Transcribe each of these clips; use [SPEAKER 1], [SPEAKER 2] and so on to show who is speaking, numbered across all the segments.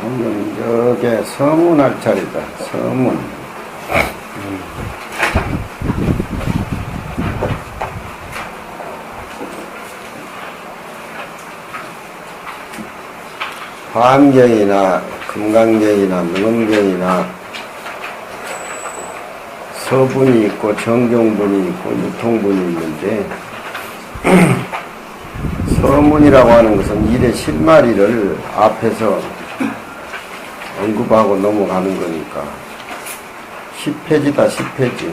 [SPEAKER 1] 서문, 저게 서문할 자리다. 서문. 화엄경이나 금강경이나 능엄경이나 서분이 있고 정경분이 있고 유통분이 있는데 서문이라고 하는 것은 일의 실마리를 앞에서 언급하고 넘어가는 거니까 10페이지다 10페이지.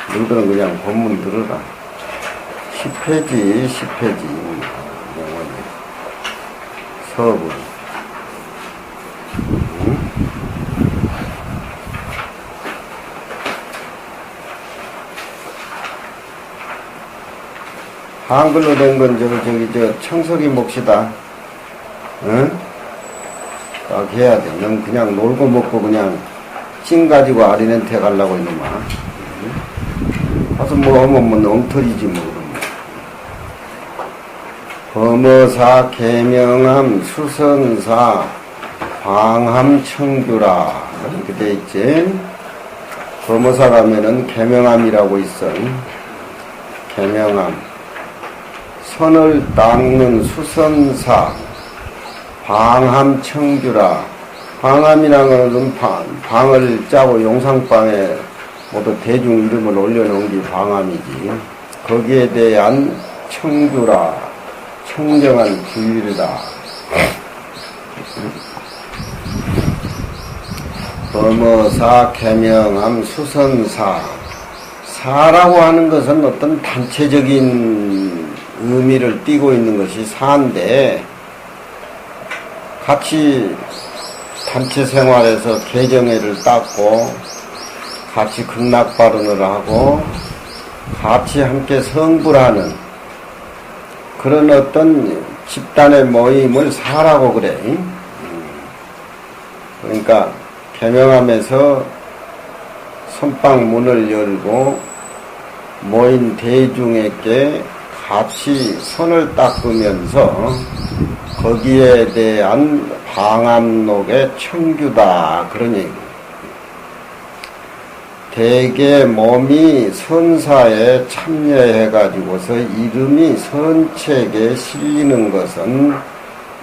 [SPEAKER 1] 너희들은 그냥 본문 들어라. 10페이지 10페이지입니다. 영원히 서분. 한글로 된 건 저 청석이 몫이다. 응? 딱 해야 돼. 넌 그냥 놀고 먹고 그냥 찐 가지고 아리렌테 가려고 이놈아. 응? 가서 뭐 하면 뭐 엉터리지 뭐. 범어사, 계명함, 수선사, 방함, 청규라. 이렇게 돼 있지. 범어사 가면은 계명함이라고 있어. 계명함. 선을 닦는 수선사, 방함 청규라. 방함이라는 것은 방을 짜고 용상방에 모두 대중 이름을 올려놓은 게 방함이지. 거기에 대한 청규라. 청정한 규율이다. 범어사, 계명함, 수선사. 사라고 하는 것은 어떤 단체적인 의미를 띠고 있는 것이 사인데, 같이 단체 생활에서 개정회를 닦고 같이 극락발언을 하고 같이 함께 성불하는 그런 어떤 집단의 모임을 사라고 그래. 그러니까 계명함에서 선방 문을 열고 모인 대중에게 같이 손을 닦으면서 거기에 대한 방암록의 청규다. 그런 얘기. 대개 몸이 선사에 참여해가지고서 이름이 선책에 실리는 것은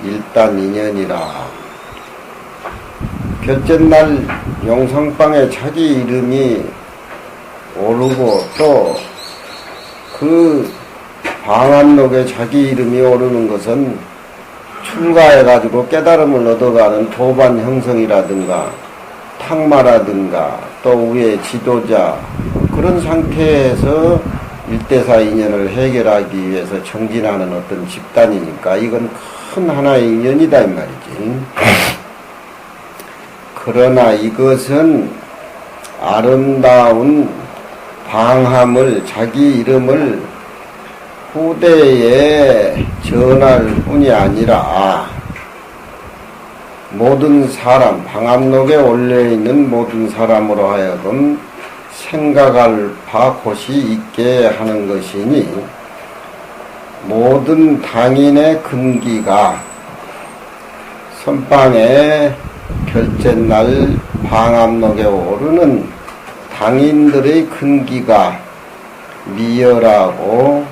[SPEAKER 1] 일단 인연이라. 결전날 용성방에 자기 이름이 오르고 또 그 방암록에 자기 이름이 오르는 것은 출가해가지고 깨달음을 얻어가는 도반 형성이라든가 탁마라든가 또 위에 지도자 그런 상태에서 일대사 인연을 해결하기 위해서 정진하는 어떤 집단이니까 이건 큰 하나의 인연이다 이 말이지. 그러나 이것은 아름다운 방함을 자기 이름을 후대에 전할 뿐이 아니라 모든 사람, 방암록에 올려있는 모든 사람으로 하여금 생각할 바 곳이 있게 하는 것이니 모든 당인의 근기가 선방에 결전날 방암록에 오르는 당인들의 근기가 미열하고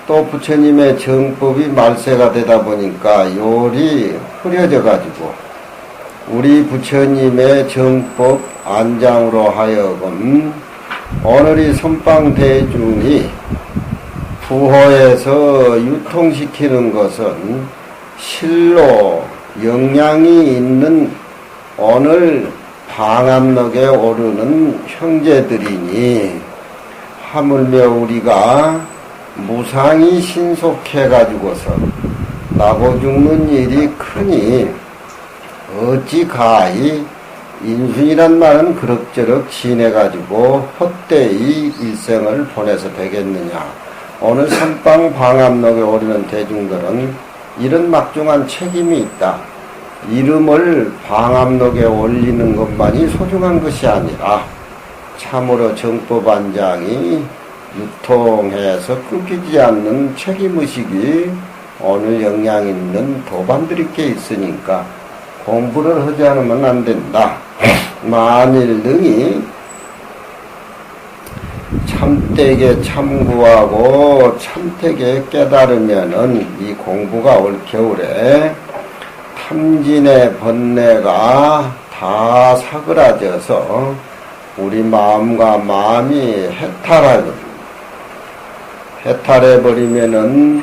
[SPEAKER 1] 또 부처님의 정법이 말세가 되다 보니까 요리 흐려져 가지고 우리 부처님의 정법 안장으로 하여금 오늘이 선방대중이 부호에서 유통시키는 것은 실로 영향이 있는 오늘 방암록에 오르는 형제들이니 하물며 우리가 무상이 신속해가지고서 나고 죽는 일이 크니 어찌 가히 인순이란 말은 그럭저럭 지내가지고 헛되이 일생을 보내서 되겠느냐. 오늘 선방 방암록에 오르는 대중들은 이런 막중한 책임이 있다. 이름을 방암록에 올리는 것만이 소중한 것이 아니라 참으로 정법안장이 유통해서 끊기지 않는 책임의식이 오늘 영향 있는 도반들이 꽤 있으니까 공부를 하지 않으면 안 된다. 만일 능히 참되게 참구하고 참되게 깨달으면은 이 공부가 올 겨울에 탐진의 번뇌가 다 사그라져서 우리 마음과 마음이 해탈해버리면은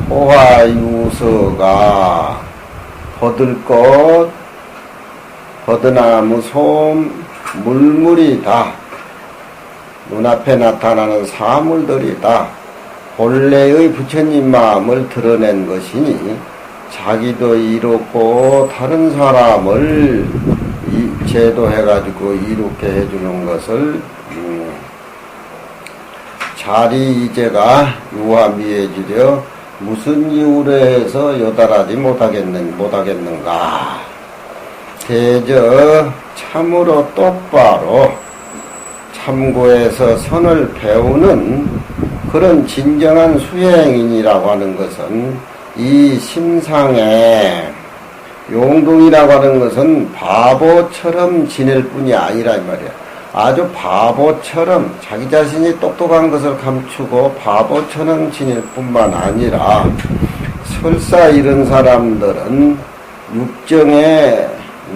[SPEAKER 1] 호화유서가 버들꽃, 버드나무 솜, 물물이 다 눈앞에 나타나는 사물들이 다 본래의 부처님 마음을 드러낸 것이니 자기도 이롭고 다른 사람을 제도해가지고 이롭게 해주는 것을 자리이제가 유화미해지려 무슨 이유로 해서 요달하지 못하겠는가. 대저 참으로 똑바로 참고해서 선을 배우는 그런 진정한 수행인이라고 하는 것은 이 심상에 용동이라고 하는 것은 바보처럼 지낼 뿐이 아니라 이 말이야. 아주 바보처럼 자기 자신이 똑똑한 것을 감추고 바보처럼 지낼 뿐만 아니라 설사 이런 사람들은 육정에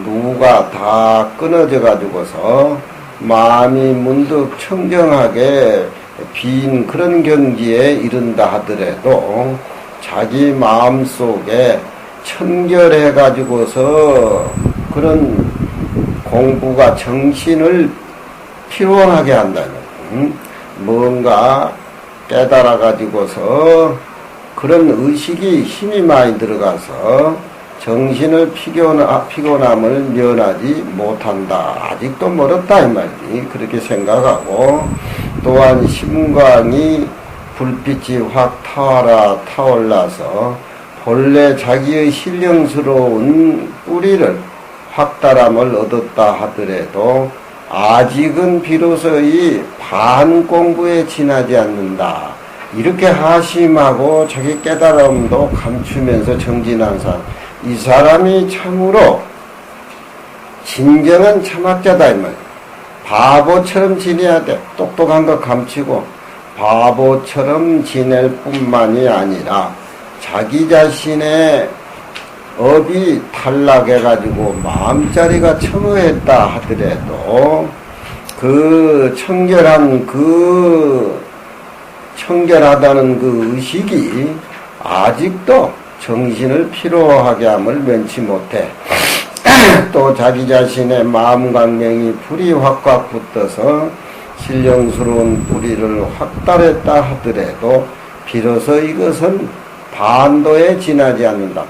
[SPEAKER 1] 누가 다 끊어져 가지고서 마음이 문득 청정하게 빈 그런 경지에 이른다 하더라도 자기 마음속에 청결해 가지고서 그런 공부가 정신을 피곤하게 한다는 뭔가 깨달아 가지고서 그런 의식이 힘이 많이 들어가서 정신을 피곤함을 면하지 못한다. 아직도 멀었다 이 말이지. 그렇게 생각하고 또한 심광이 불빛이 확 타올라서 본래 자기의 신령스러운 뿌리를 확달함을 얻었다 하더라도 아직은 비로소 이 반공부에 지나지 않는다. 이렇게 하심하고 자기 깨달음도 감추면서 정진한 사람, 이 사람이 참으로 진정한 참학자다 이 말이야. 바보처럼 지내야 돼. 똑똑한 거 감추고 바보처럼 지낼 뿐만이 아니라 자기 자신의 업이 탈락해가지고 마음자리가 첨예했다 하더라도 그 청결하다는 그 의식이 아직도 정신을 피로하게 함을 면치 못해. 또 자기 자신의 마음 강명이 불이 확확 붙어서 신령스러운 뿌리를 확달했다 하더라도 비로소 이것은 반도에 지나지 않는다.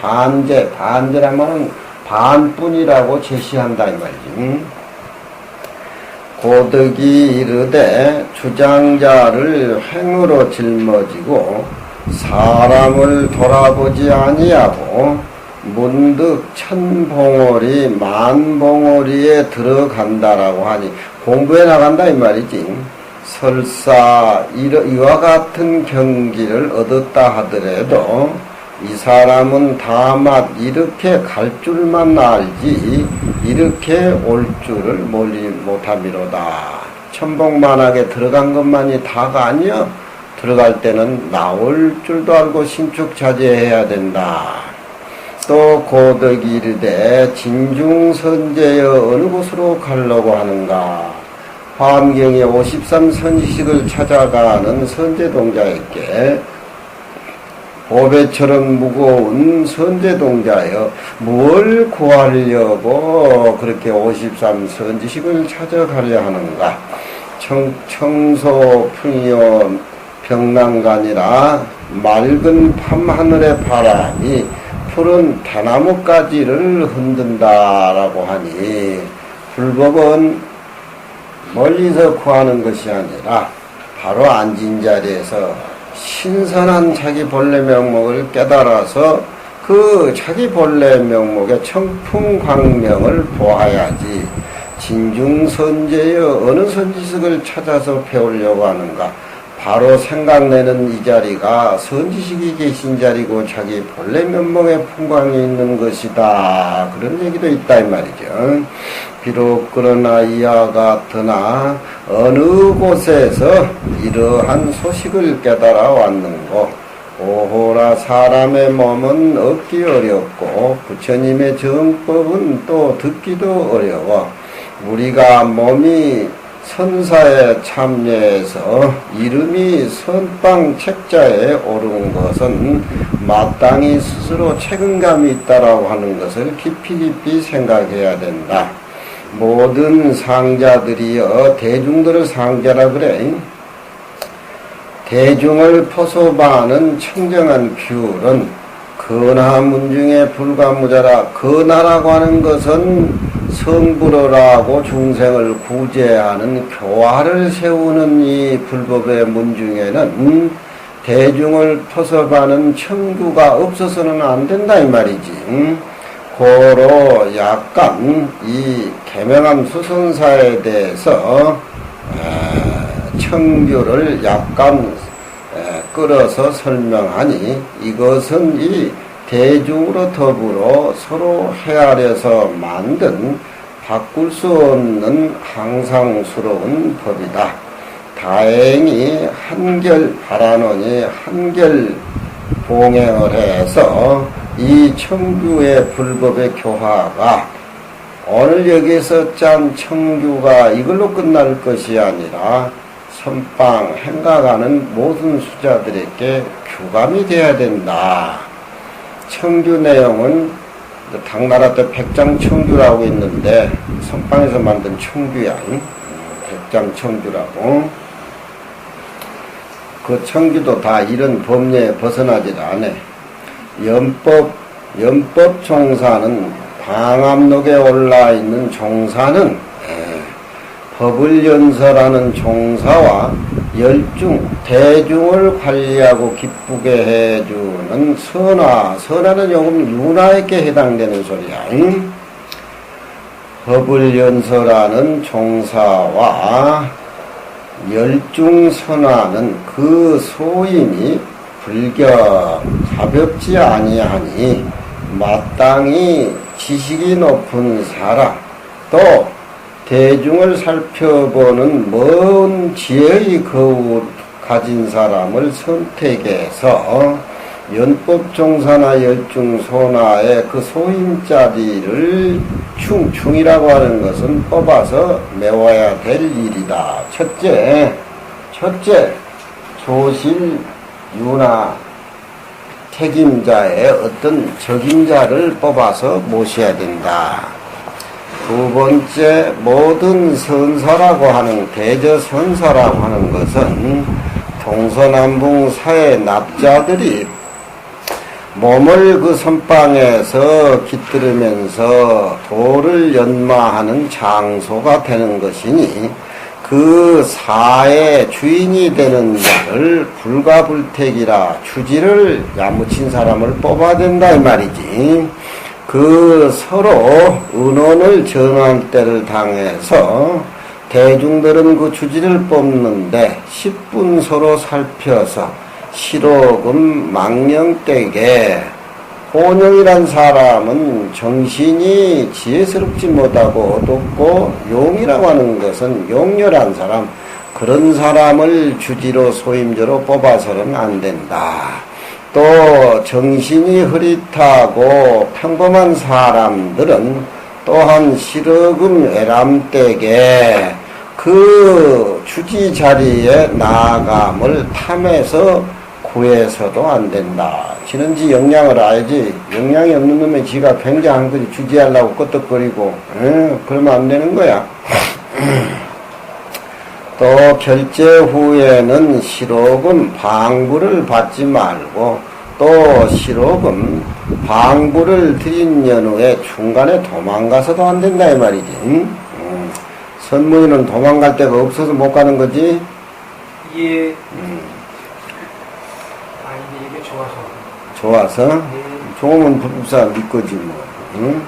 [SPEAKER 1] 반제라면 반뿐이라고 제시한다 이 말이지. 고득이 이르되 주장자를 행으로 짊어지고 사람을 돌아보지 아니하고 문득 천봉오리 만봉오리에 들어간다라고 하니 공부해 나간다 이 말이지. 설사 이와 같은 경기를 얻었다 하더라도 이 사람은 다만 이렇게 갈 줄만 알지 이렇게 올 줄을 몰리 못함이로다. 천봉만하게 들어간 것만이 다가 아니여. 들어갈 때는 나올 줄도 알고 신축자제해야 된다. 또 고덕이 이르되 진중선제여 어느 곳으로 가려고 하는가. 화엄경의 53선지식을 찾아가는 선제동자에게 보배처럼 무거운 선제동자여 뭘 구하려고 그렇게 53선지식을 찾아가려 하는가. 청소 풍요 병난간이라 맑은 밤하늘의 바람이 푸른 대나무가지를 흔든다라고 하니 불법은 멀리서 구하는 것이 아니라 바로 앉은 자리에서 신선한 자기 본래 명목을 깨달아서 그 자기 본래 명목의 청풍광명을 보아야지. 진중선제여 어느 선지식을 찾아서 배우려고 하는가. 바로 생각내는 이 자리가 선지식이 계신 자리고 자기 본래 면목의 풍광이 있는 것이다. 그런 얘기도 있다 이 말이죠. 비록 그러나 이와 같으나 어느 곳에서 이러한 소식을 깨달아 왔는고 오호라 사람의 몸은 얻기 어렵고 부처님의 정법은 또 듣기도 어려워 우리가 몸이 선사에 참여해서 이름이 선방 책자에 오른 것은 마땅히 스스로 책임감이 있다라고 하는 것을 깊이 생각해야 된다. 모든 상자들이여 대중들을 상자라 그래. 대중을 포섭하는 청정한 귤은 근하 문중에 불가무자라. 근하라고 하는 것은 성불어라고 중생을 구제하는 교화를 세우는 이 불법의 문중에는 대중을 포섭하는 청구가 없어서는 안 된다 이 말이지. 고로 약간 이 계명암 수선사에 대해서 청규를 약간 끌어서 설명하니 이것은 이 대중으로 더불어 서로 헤아려서 만든 바꿀 수 없는 항상스러운 법이다. 다행히 한결 바라노니 한결 봉행을 해서 이 청규의 불법의 교화가 오늘 여기에서 짠 청규가 이걸로 끝날 것이 아니라 선방 행각하는 모든 수자들에게 규감이 되어야 된다. 청규 내용은 당나라 때 백장청규라고 있는데 선방에서 만든 청규야. 백장청규라고. 그 청규도 다 이런 법례에 벗어나질 않아. 연법 종사는 방암록에 올라있는 종사는 법을 연설하는 종사와 열중, 대중을 관리하고 기쁘게 해주는 선화는 요금 윤화에게 해당되는 소리야. 법을 연설하는 종사와 열중 선화는 그 소임이 불경 가볍지 아니하니 마땅히 지식이 높은 사람 또 대중을 살펴보는 먼 지혜의 거울 가진 사람을 선택해서 연법종사나 열중소나의 그 소임자리를 충이라고 하는 것은 뽑아서 메워야 될 일이다. 첫째, 조실, 윤화, 책임자의 어떤 적임자를 뽑아서 모셔야 된다. 두 번째, 모든 선사라고 하는 대저선사라고 하는 것은 동서남북 사회 납자들이 몸을 그 선방에서 깃들으면서 도를 연마하는 장소가 되는 것이니 그 사의 주인이 되는 자를 불가불택이라 주지를 야무친 사람을 뽑아야 된다 이 말이지. 그 서로 은원을 전할 때를 당해서 대중들은 그 주지를 뽑는데 10분 서로 살펴서 실오금 망령되게 혼영이란 사람은 정신이 지혜스럽지 못하고 어둡고 용이라고 하는 것은 용렬한 사람 그런 사람을 주지로 소임자로 뽑아서는 안 된다. 또 정신이 흐릿하고 평범한 사람들은 또한 실어금 애람되게 그 주지 자리에 나아감을 탐해서 구해서도 안 된다. 지는지 역량을 알지. 역량이 없는 놈의 지가 굉장한 거지. 주지하려고 끄떡거리고 그러면 안 되는 거야. 또 결제 후에는 실오금 방부를 받지 말고 또 실오금 방부를 드린 연후에 중간에 도망가서도 안 된다 이 말이지. 선무인은 도망갈 데가 없어서 못 가는 거지.
[SPEAKER 2] 예. 아니 이게
[SPEAKER 1] 좋아서?
[SPEAKER 2] 네.
[SPEAKER 1] 좋으면 불국사 믿거지 뭐. 응?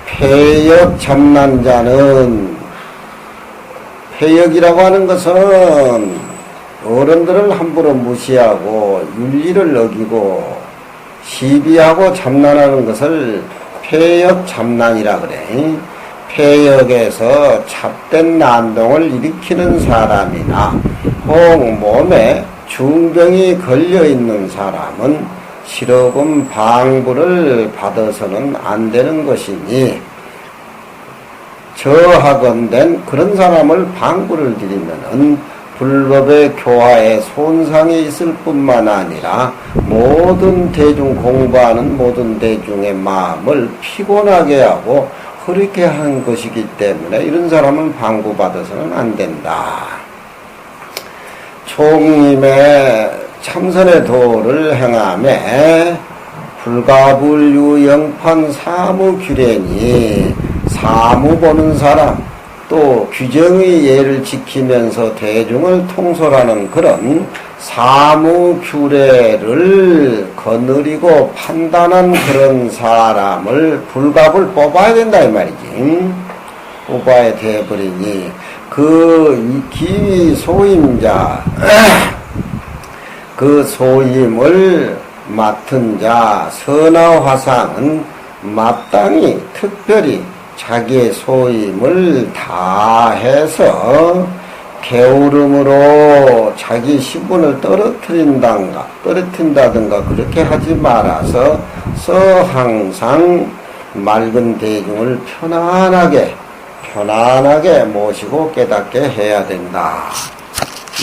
[SPEAKER 1] 폐역 참난 자는 폐역이라고 하는 것은 어른들을 함부로 무시하고 윤리를 어기고 시비하고 참난하는 것을 폐역 참난이라 그래. 폐역에서 찹된 난동을 일으키는 사람이나 혹 몸에 중병이 걸려있는 사람은 실업금 방부를 받아서는 안 되는 것이니 저하건된 그런 사람을 방부를 드리면은 불법의 교화에 손상이 있을 뿐만 아니라 모든 대중 공부하는 모든 대중의 마음을 피곤하게 하고 흐리게 하는 것이기 때문에 이런 사람은 방부받아서는 안 된다. 총림의 참선의 도를 행하며 불가불유 영판 사무규례니 사무 보는 사람 또 규정의 예를 지키면서 대중을 통솔하는 그런 사무규례를 거느리고 판단한 그런 사람을 불갑을 뽑아야 된다 이 말이지. 뽑아야 돼버리니 그 기위 소임자 그 소임을 맡은 자 선화화상은 마땅히 특별히 자기의 소임을 다해서 게으름으로 자기 신분을 떨어뜨린다든가 그렇게 하지 말아서 항상 맑은 대중을 편안하게 모시고 깨닫게 해야 된다.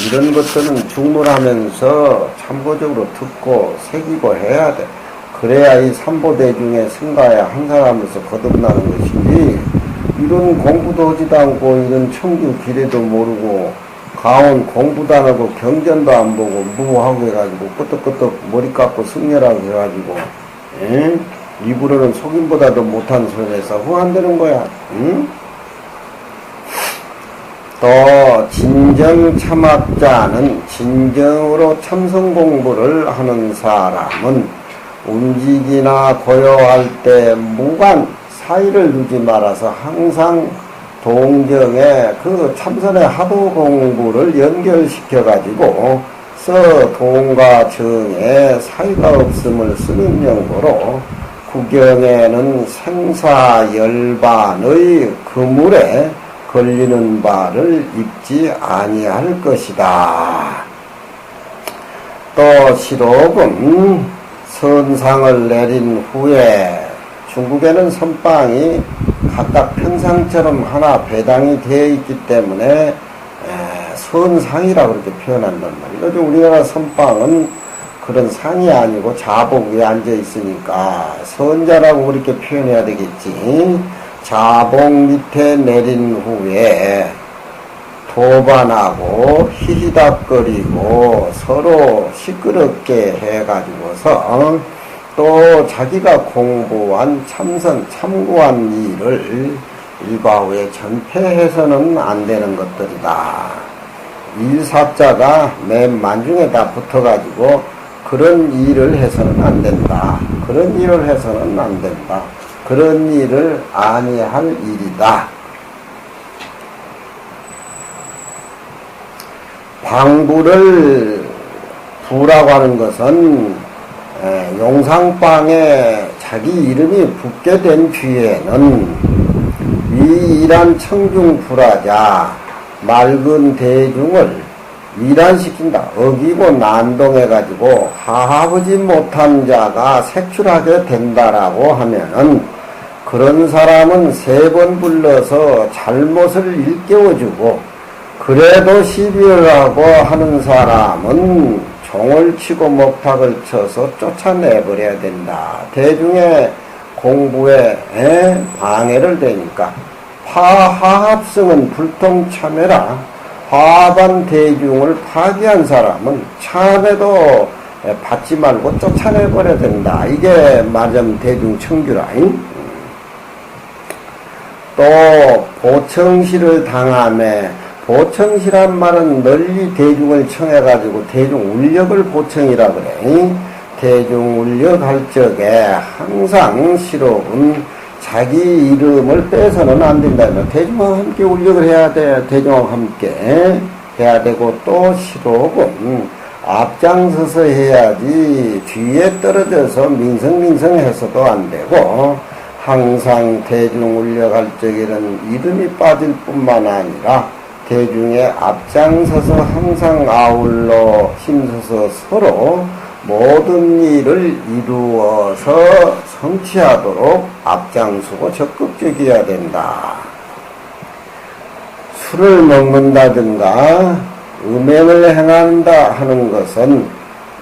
[SPEAKER 1] 이런 것들은 중문하면서 참고적으로 듣고 새기고 해야 돼. 그래야 이 삼보대중의 승가에 한 사람으로서 거듭나는 것이지, 이런 공부도 하지도 않고 이런 청규 기례도 모르고 가온 공부도 안 하고 경전도 안 보고 무하고 해가지고 끄떡끄떡 머리 깎고 승려라고 해가지고 입으로는 속임보다도 못한 소리 해서 후한되는 거야. 응? 또 진정 참학자는 진정으로 참선 공부를 하는 사람은 움직이나 고요할 때 무관 사이를 두지 말아서 항상 동정에 그 참선의 하도 공부를 연결시켜 가지고 동과 정에 사이가 없음을 쓰는 용도로 구경에는 생사열반의 그물에 걸리는 바를 입지 아니할 것이다. 또 실록은 선상을 내린 후에 중국에는 선빵이 각각 평상처럼 하나 배당이 되어 있기 때문에 선상이라고 그렇게 표현한단 말이에요. 우리나라 선빵은 그런 상이 아니고 자복 위에 앉아 있으니까 선자라고 그렇게 표현해야 되겠지. 자복 밑에 내린 후에 도반하고 히히닥거리고 서로 시끄럽게 해가지고서 또 자기가 공부한 참선 참고한 일을 일과 후에 전폐해서는 안 되는 것들이다. 일사자가 맨 만중에 다 붙어가지고 그런 일을 해서는 안 된다. 그런 일을 해서는 안 된다. 그런 일을 아니할 일이다. 방부를 부라고 하는 것은 용상방에 자기 이름이 붙게 된 뒤에는 위일한 청중불하자 맑은 대중을 위란시킨다. 어기고 난동해가지고 하하보지 못한 자가 색출하게 된다라고 하면은 그런 사람은 3번 불러서 잘못을 일깨워주고 그래도 시비를 하고 하는 사람은 종을 치고 먹탁을 쳐서 쫓아내버려야 된다. 대중의 공부에 방해를 되니까 파하합성은 불통참회라. 화반 대중을 파괴한 사람은 참회도 받지 말고 쫓아내버려야 된다. 이게 말하자면 대중청규라. 또 보청시를 당함에 보청시란 말은 널리 대중을 청해가지고 대중울력을 보청이라 그래. 대중울력 할 적에 항상 실업은 자기 이름을 빼서는 안 된다. 대중과 함께 울력을 해야 돼. 대중과 함께. 해야 되고, 또 시록은 앞장서서 해야지 뒤에 떨어져서 민성민성해서도 안 되고, 항상 대중 울려갈 적에는 이름이 빠질 뿐만 아니라 대중의 앞장서서 항상 아울러 힘써서 서로 모든 일을 이루어서 성취하도록 앞장서고 적극적이어야 된다. 술을 먹는다든가 음행을 행한다 하는 것은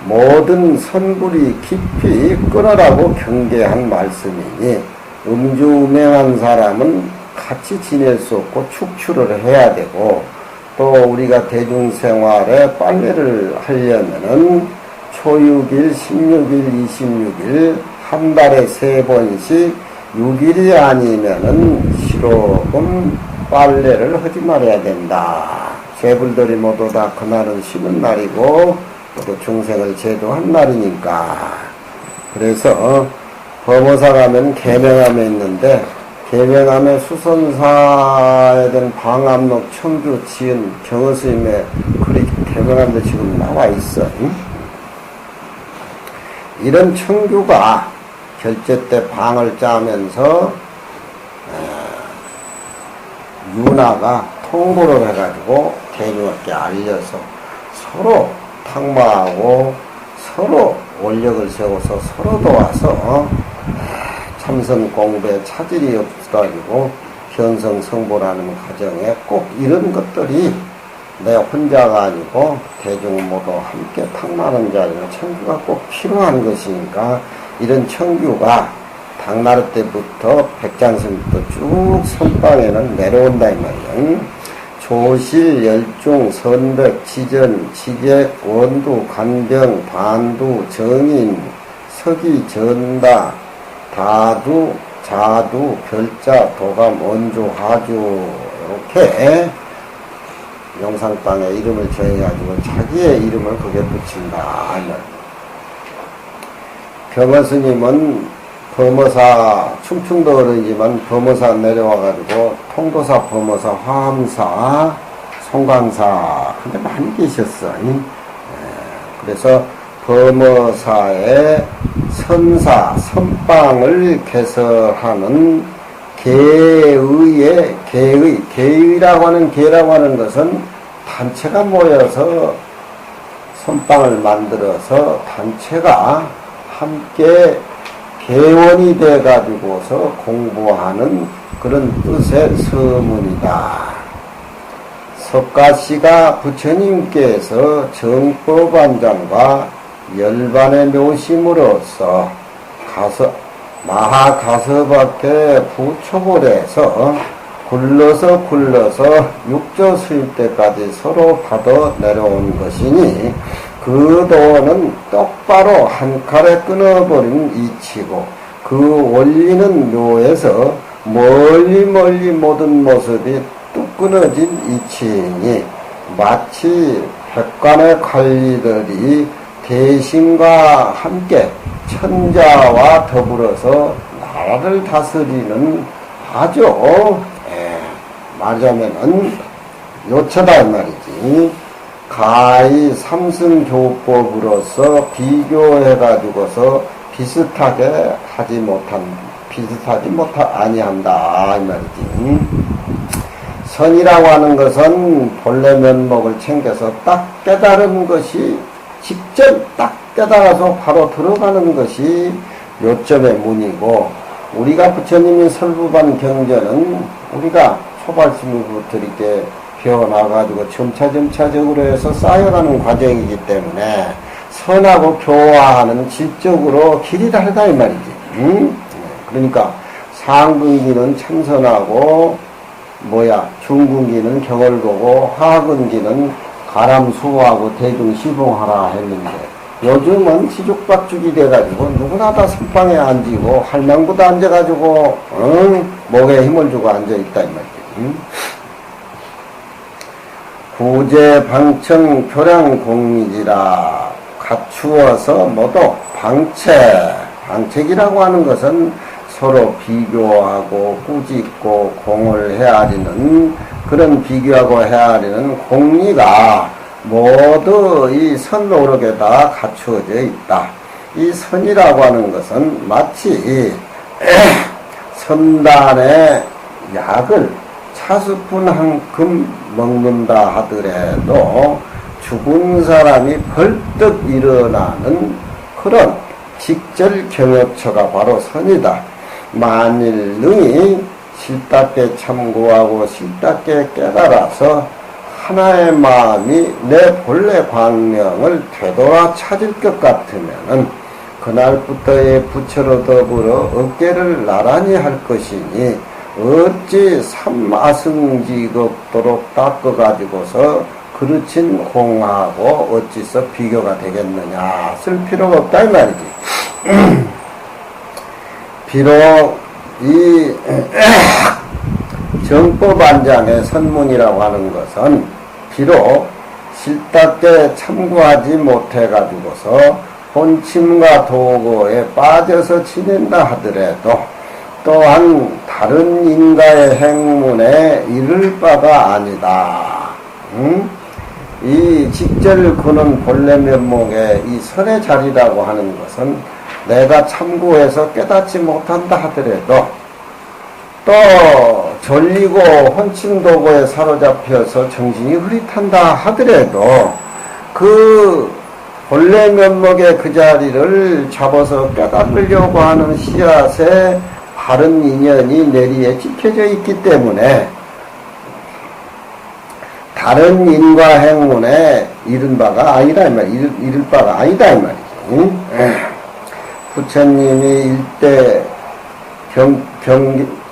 [SPEAKER 1] 모든 선불이 깊이 끊으라고 경계한 말씀이니, 음주음행한 사람은 같이 지낼 수 없고 축출을 해야 되고, 또 우리가 대중생활에 빨래를 하려면은 초6일, 16일, 26일 한 달에 3번씩 6일이 아니면은 실로금 빨래를 하지 말아야 된다. 제불들이 모두 다 그날은 쉬는 날이고 또 중생을 제도한 날이니까. 그래서 범어사 가면 계명함에 있는데, 계명함에 수선사에 된 방암록 청주 지은 경허스님의 글이 계명함에 지금 나와 있어. 이런 청주가 결제 때 방을 짜면서 윤화가 통보를 해가지고 대중에게 알려서 서로 탁마하고 서로 원력을 세워서 서로 도와서 참선 공부에 차질이 없어가지고 현성성보라는 과정에 꼭 이런 것들이 내 혼자가 아니고 대중 모두 함께 탁마하는 자리는 청규가 꼭 필요한 것이니까, 이런 청규가 당나라 때부터 백장스부터 쭉 선방에는 내려온다 이 말이야. 조실, 열중, 선백, 지전, 지객, 원두, 간병, 반두, 정인, 서기, 전다, 다두, 자두, 별자, 도감, 원주, 하주, 이렇게 영상땅에 이름을 정해가지고 자기의 이름을 거기에 붙인다. 병어스님은 범어사, 충청도 어른이지만 범어사 내려와가지고 통도사, 범어사, 화암사, 송광사, 근데 많이 계셨어. 그래서 범어사의 선사, 선방을 개설하는 계의라고 하는 계라고 하는 것은 단체가 모여서 선방을 만들어서 단체가 함께 개원이 돼 가지고서 공부하는 그런 뜻의 서문이다. 석가씨가 부처님께서 정법안장과 열반의 묘심으로서 마하가서밖에 부초골에서 굴러서 육조 수입 때까지 서로 받아 내려온 것이니, 그 도는 똑바로 한 칼에 끊어버린 이치고, 그 원리는 묘에서 멀리 모든 모습이 뚝 끊어진 이치이니, 마치 백관의 관리들이 대신과 함께 천자와 더불어서 나라를 다스리는 아주 말하자면은 요처다 이 말이지. 가히 삼승교법으로서 비교해가지고서 비슷하지 아니한다 이 말이지. 선이라고 하는 것은 본래 면목을 챙겨서 딱 깨달은 것이, 직접 딱 깨달아서 바로 들어가는 것이 요점의 문이고, 우리가 부처님이 설부반 경전은 우리가 초발심부터 이렇게 배워나가지고 점차적으로 해서 쌓여가는 과정이기 때문에 선하고 교화하는 질적으로 길이 다르다 이 말이지. 그러니까 상근기는 참선하고 중근기는 경을보고 하근기는 가람수호하고 대중시봉하라 했는데, 요즘은 지죽박죽이 돼가지고 누구나 다 선방에 앉고 할망구도 앉아가지고 목에 힘을 주고 앉아있다 이 말이지. 구제방청 교량공이지라 갖추어서 모두 방책이라고 하는 것은 서로 비교하고 꾸짖고 공을 헤아리는 그런 비교하고 헤아리는 공리가 모두 이 선오록에 다 갖추어져 있다. 이 선이라고 하는 것은 마치 선단의 약을 차스푼 한 금 먹는다 하더라도 죽은 사람이 벌떡 일어나는 그런 직절 경여처가 바로 선이다. 만일 능히 실답게 참고하고 실답게 깨달아서 하나의 마음이 내 본래 광명을 되돌아 찾을 것 같으면은 그날부터의 부처로 더불어 어깨를 나란히 할 것이니 어찌 삼아승지겁도록 닦아가지고서 그르친 공하고 어찌서 비교가 되겠느냐 쓸 필요가 없다 이 말이지. 비록 이 정법안장의 선문이라고 하는 것은 비록 실답게 참고하지 못해가지고서 본침과 도고에 빠져서 지낸다 하더라도 또한 다른 인가의 행문에 이를 바가 아니다. 이 직절 그는 본래 면목의 이 선의 자리라고 하는 것은 내가 참고해서 깨닫지 못한다 하더라도 또 졸리고 혼침도고에 사로잡혀서 정신이 흐릿한다 하더라도 그 본래 면목의 그 자리를 잡아서 깨닫으려고 하는 씨앗에 바른 인연이 내리에 찍혀져 있기 때문에 다른 인과 행문에 이른 바가 아니다 이 말이야. 이를 바가 아니다 이 말이지. 부처님이 일대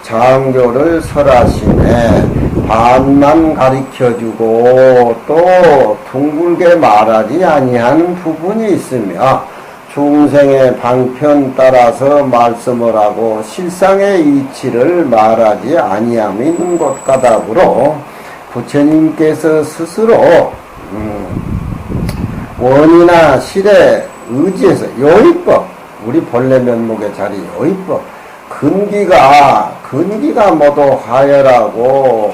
[SPEAKER 1] 장교를 설하심에 반만 가르쳐주고 또 둥글게 말하지 아니한 부분이 있으며 중생의 방편 따라서 말씀을 하고 실상의 이치를 말하지 아니함이 있는 것 까닭으로 부처님께서 스스로 원이나 실에 의지해서 요의법 우리 본래 면목의 자리 요의법 근기가 모두 하열하고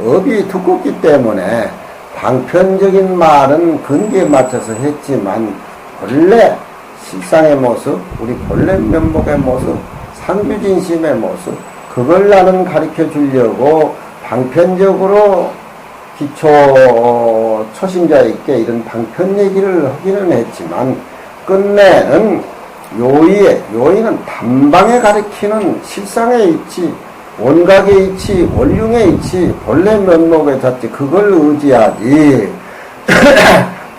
[SPEAKER 1] 업이 두껍기 때문에 방편적인 말은 근기에 맞춰서 했지만 본래 실상의 모습, 우리 본래 면목의 모습, 상규진심의 모습 그걸 나는 가르쳐 주려고 방편적으로 기초 초신자에게 이런 방편 얘기를 하기는 했지만 끝내는 요의는 단방에 가리키는 실상의 이치, 원각의 이치, 원흉의 이치, 본래 면목의 자체 그걸 의지하지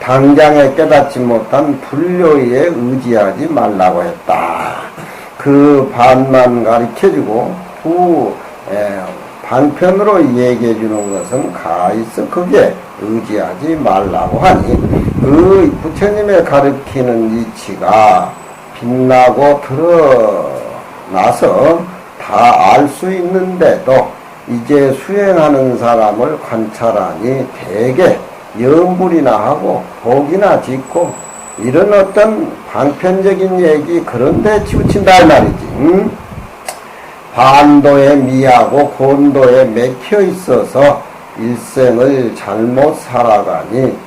[SPEAKER 1] 당장에 깨닫지 못한 불료에 의지하지 말라고 했다. 그 반만 가르쳐주고 반편으로 얘기해 주는 것은 가있어 그게 의지하지 말라고 하니 그 부처님의 가르치는 이치가 빛나고 드러나서 다 알 수 있는데도 이제 수행하는 사람을 관찰하니 대개 염불이나 하고 복이나 짓고 이런 어떤 방편적인 얘기 그런데 치우친다 이 말이지. 반도에 미하고 곤도에 맥혀 있어서 일생을 잘못 살아가니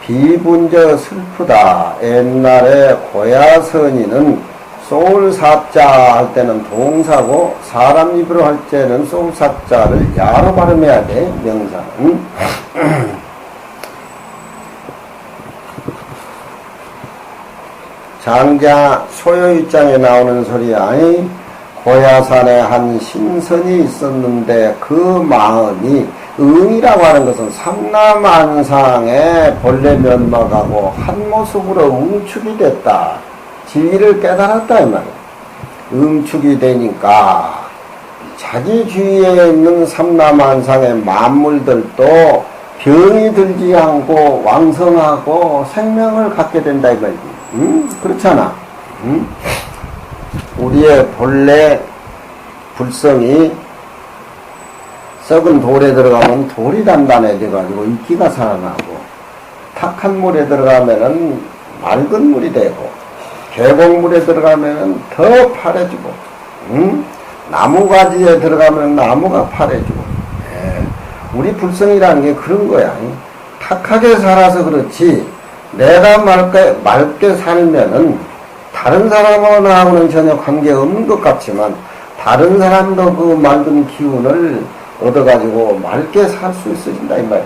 [SPEAKER 1] 비분저 슬프다. 옛날에 고야선이는 소울사자 할 때는 동사고 사람 입으로 할 때는 소울사자를 야로 발음해야 돼. 명사는. 장자 소요입장에 나오는 소리야. 고야산에 한 신선이 있었는데 그 마음이 응이라고 하는 것은 삼라만상의 본래 면목하고 한 모습으로 응축이 됐다. 진리를 깨달았다 이 말이야. 응축이 되니까 자기 주위에 있는 삼라만상의 만물들도 병이 들지 않고 왕성하고 생명을 갖게 된다 이 말이지. 그렇잖아. 우리의 본래 불성이 썩은 돌에 들어가면 돌이 단단해져가지고 이끼가 살아나고 탁한 물에 들어가면은 맑은 물이 되고 계곡물에 들어가면은 더 파래지고 나무가지에 들어가면 나무가 파래지고. 우리 불성이라는 게 그런 거야. 탁하게 살아서 그렇지, 내가 맑게 살면은 다른 사람하고는 전혀 관계없는 것 같지만 다른 사람도 그 맑은 기운을 얻어가지고 맑게 살 수 있어진다 이 말이야.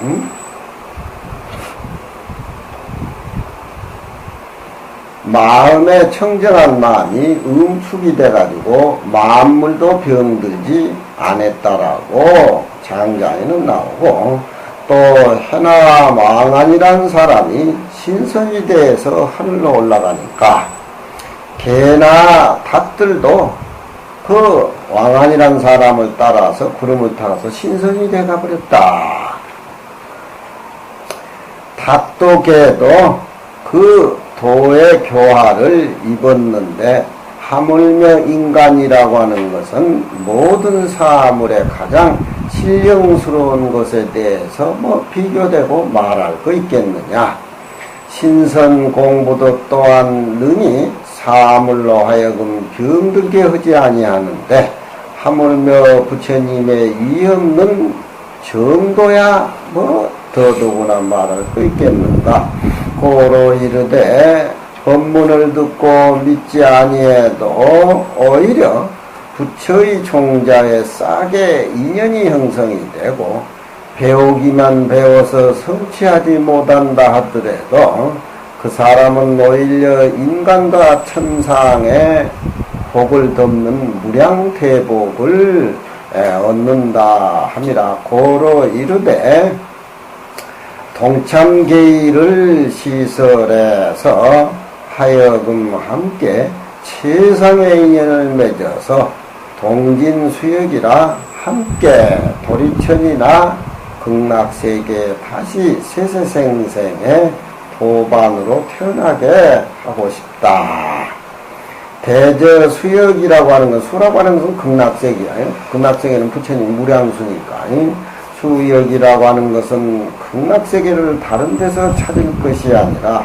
[SPEAKER 1] 응? 마음에 청정한 마음이 음축이 돼가지고 만물도 병들지 않았다라고 장자에는 나오고, 또 해나 망한이라는 사람이 신선이 돼서 하늘로 올라가니까 개나 닭들도 그 왕한이라는 사람을 따라서 구름을 타서 신선이 돼가 버렸다. 닭도 개도 그 도의 교화를 입었는데, 하물며 인간이라고 하는 것은 모든 사물의 가장 신령스러운 것에 대해서 비교되고 말할 거 있겠느냐. 신선 공부도 또한 능히 사물로 하여금 병들게 하지 아니하는데, 하물며 부처님의 위없는 정도야 더더구나 말할 거 있겠는가. 고로 이르되 법문을 듣고 믿지 아니해도 오히려 부처의 종자에 싸게 인연이 형성이 되고, 배우기만 배워서 성취하지 못한다 하더라도 그 사람은 오히려 인간과 천상의 복을 덮는 무량태복을 얻는다 함이라. 고로 이르되 동참계의를 시설해서 하여금 함께 최상의 인연을 맺어서 동진수역이라 함께 도리천이나 극락세계에 다시 세세생생의 도반으로 태어나게 하고 싶다. 대저수역이라고 하는 건, 수라고 하는 것은 극락세계야. 극락세계는 부처님 무량수니까. 수역이라고 하는 것은 극락세계를 다른 데서 찾을 것이 아니라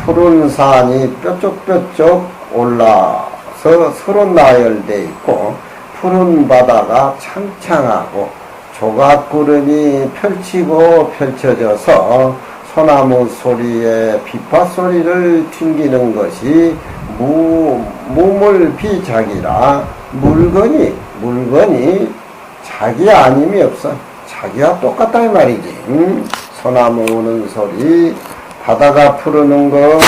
[SPEAKER 1] 푸른 산이 뾰족뾰족 올라서 서로 나열되어 있고, 푸른 바다가 창창하고 조각구름이 펼치고 펼쳐져서 소나무 소리에 비파소리를 튕기는 것이 무물비자기라. 물건이 자기 아님이 없어. 자기와 똑같다 이 말이지. 소나무 우는 소리, 바다가 푸르는 거,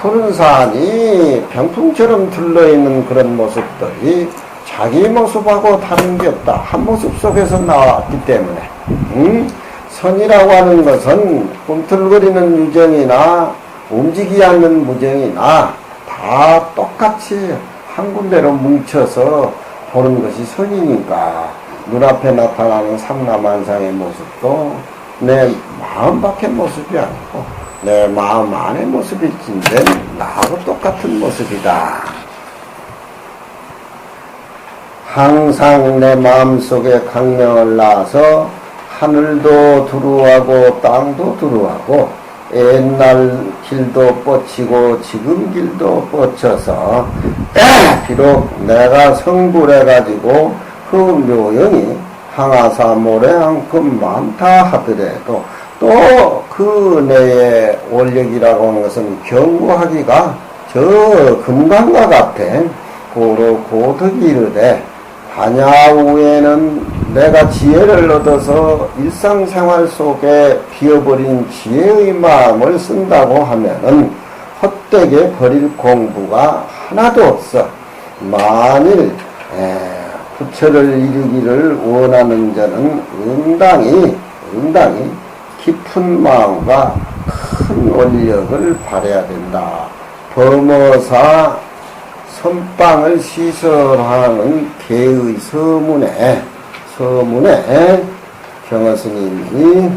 [SPEAKER 1] 푸른 산이 병풍처럼 둘러있는 그런 모습들이 자기 모습하고 다른 게 없다. 한 모습 속에서 나왔기 때문에. 선이라고 하는 것은 꿈틀거리는 유정이나 움직이지 않는 무정이나 다 똑같이 한 군데로 뭉쳐서 보는 것이 선이니까, 눈앞에 나타나는 삼라만상의 모습도 내 마음 밖의 모습이 아니고 내 마음 안의 모습일진데 나하고 똑같은 모습이다. 항상 내 마음속에 강명을 낳아서 하늘도 두루하고 땅도 두루하고 옛날 길도 뻗치고 지금 길도 뻗쳐서 비록 내가 성불해가지고 그 묘형이 항아사 모래만큼 많다 하더라도 또 그 내의 원력이라고 하는 것은 경구하기가 저 금강과 같아. 고로 고득이 이르되 반야후에는 내가 지혜를 얻어서 일상생활 속에 비어버린 지혜의 마음을 쓴다고 하면은 헛되게 버릴 공부가 하나도 없어. 만일 부처를 이루기를 원하는 자는 응당히 깊은 마음과 큰 원력을 발해야 된다. 범어사 선방을 시설하는 개의 서문에 경허스님이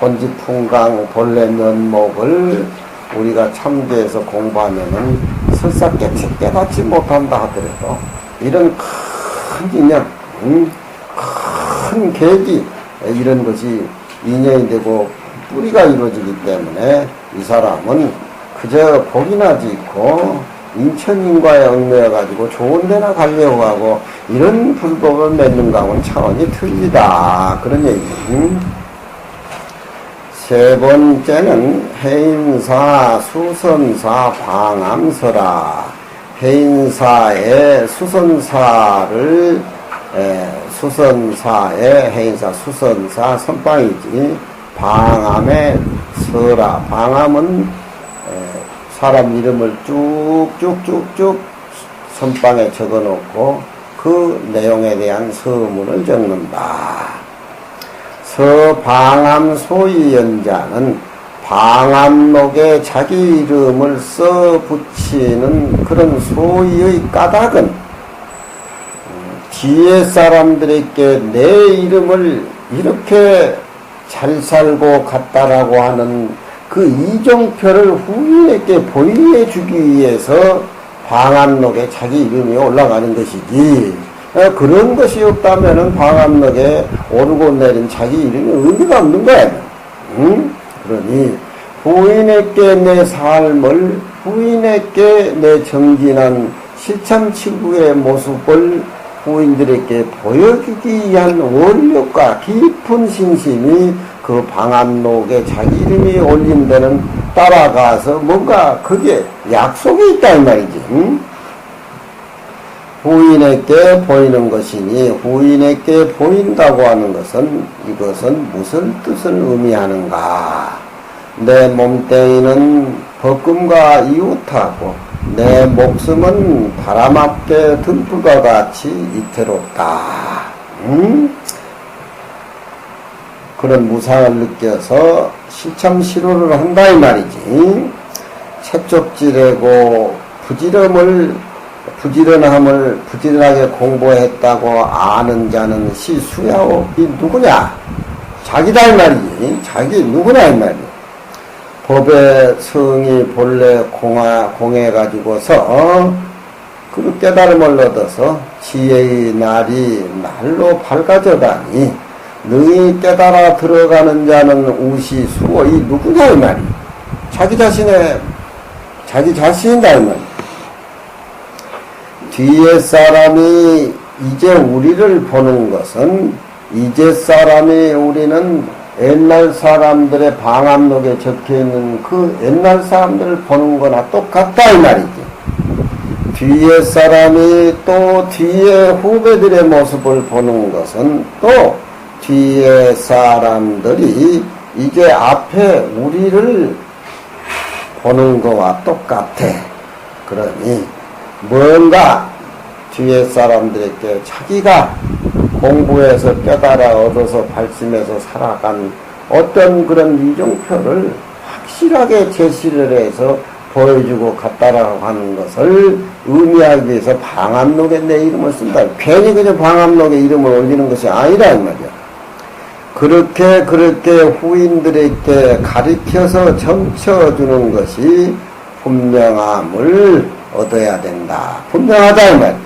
[SPEAKER 1] 본지풍강 본래 면목을 우리가 참조해서 공부하면은 설사 깨닫지 못한다 하더라도 이런 큰 인연, 큰 계기, 이런 것이 인연이 되고 뿌리가 이루어지기 때문에 이 사람은 그저 복이나 짓고 인천인과에 얽매여가지고 좋은 데나 가려고 하고 이런 불법을 맺는 거하고는 차원이 틀리다. 그런 얘기. 세 번째는 해인사, 수선사, 방암서라. 해인사의 수선사를 수선사의 해인사, 수선사, 선방이지. 방암의 서라. 방암은 사람 이름을 쭉쭉쭉쭉 선방에 적어놓고 그 내용에 대한 서문을 적는다. 서방암 소이연자는 방암록에 자기 이름을 써 붙이는 그런 소위의 까닭은 뒤에 사람들에게 내 이름을 이렇게 잘 살고 갔다라고 하는 그 이정표를 후인에게 보여주기 위해서 방암록에 자기 이름이 올라가는 것이지, 그런 것이 없다면은 방암록에 오르고 내린 자기 이름이 의미가 없는 거야. 응? 그러니 후인에게 내 삶을, 후인에게 내 정진한 실참치구의 모습을 후인들에게 보여주기 위한 원력과 깊은 신심이 그 방암록에 자기 이름이 올린 데는 따라가서 뭔가 그게 약속이 있다 이 말이지. 응? 후인에게 보이는 것이니 후인에게 보인다고 하는 것은 이것은 무슨 뜻을 의미하는가? 내 몸뚱이는 벗금과 이웃하고 내 목숨은 바람 앞에 등불과 같이 이태롭다. 그런 무상을 느껴서 실참시로를 한다 이 말이지. 채쪽질하고 부지런함을 부지런하게 공부했다고 아는 자는 시수야오. 이 누구냐? 자기다 이 말이지. 자기 누구냐 이 말이야. 법의 성이 본래 공해가지고서 그 깨달음을 얻어서 지혜의 날이 날로 밝아져가니 능히 깨달아 들어가는 자는 우시수오. 이 누구냐 이 말이야. 자기 자신이다 이 말이야. 뒤에 사람이 이제 우리를 보는 것은 이제 사람이 우리는 옛날 사람들의 방암록에 적혀있는 그 옛날 사람들을 보는 거나 똑같다 이 말이지. 뒤에 사람이 또 뒤에 후배들의 모습을 보는 것은 또 뒤에 사람들이 이제 앞에 우리를 보는 거와 똑같아. 그러니 뭔가 뒤에 사람들에게 자기가 공부해서 깨달아 얻어서 발심해서 살아간 어떤 그런 이정표를 확실하게 제시를 해서 보여주고 갔다라고 하는 것을 의미하기 위해서 방암록에 내 이름을 쓴다. 괜히 그냥 방암록에 이름을 올리는 것이 아니라 이 말이야. 그렇게 후인들에게 가리켜서 점쳐주는 것이 분명함을 얻어야 된다. 분명하다 이 말이야.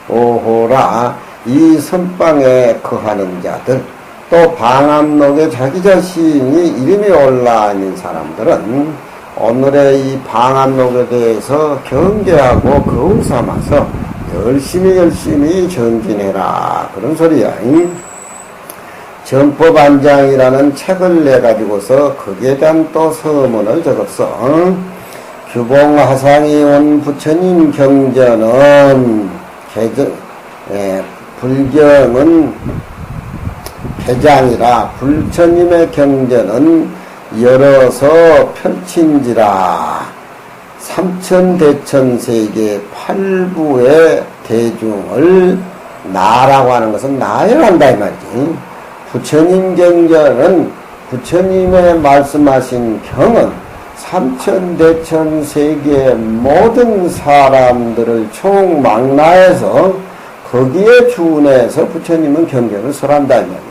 [SPEAKER 1] 오호라 이 선방에 거하는 자들, 또 방암록에 자기 자신이 이름이 올라 있는 사람들은 오늘의 이 방암록에 대해서 경계하고 거울 삼아서 열심히 전진해라. 그런 소리야. 전법안장이라는 책을 내가지고서 거기에 대한 또 서문을 적었어. 규봉하상이 온 부처님 경전은 불경은 개장이라 부처님의 경전은 열어서 펼친지라 삼천대천세계 8부의 대중을 나라고 하는 것은 나열한다 이 말이지. 부처님 경전은 부처님의 말씀하신 경은 삼천대천세계의 모든 사람들을 총망라해서 거기에 준해서 부처님은 경전을 설한다 이 말이에요.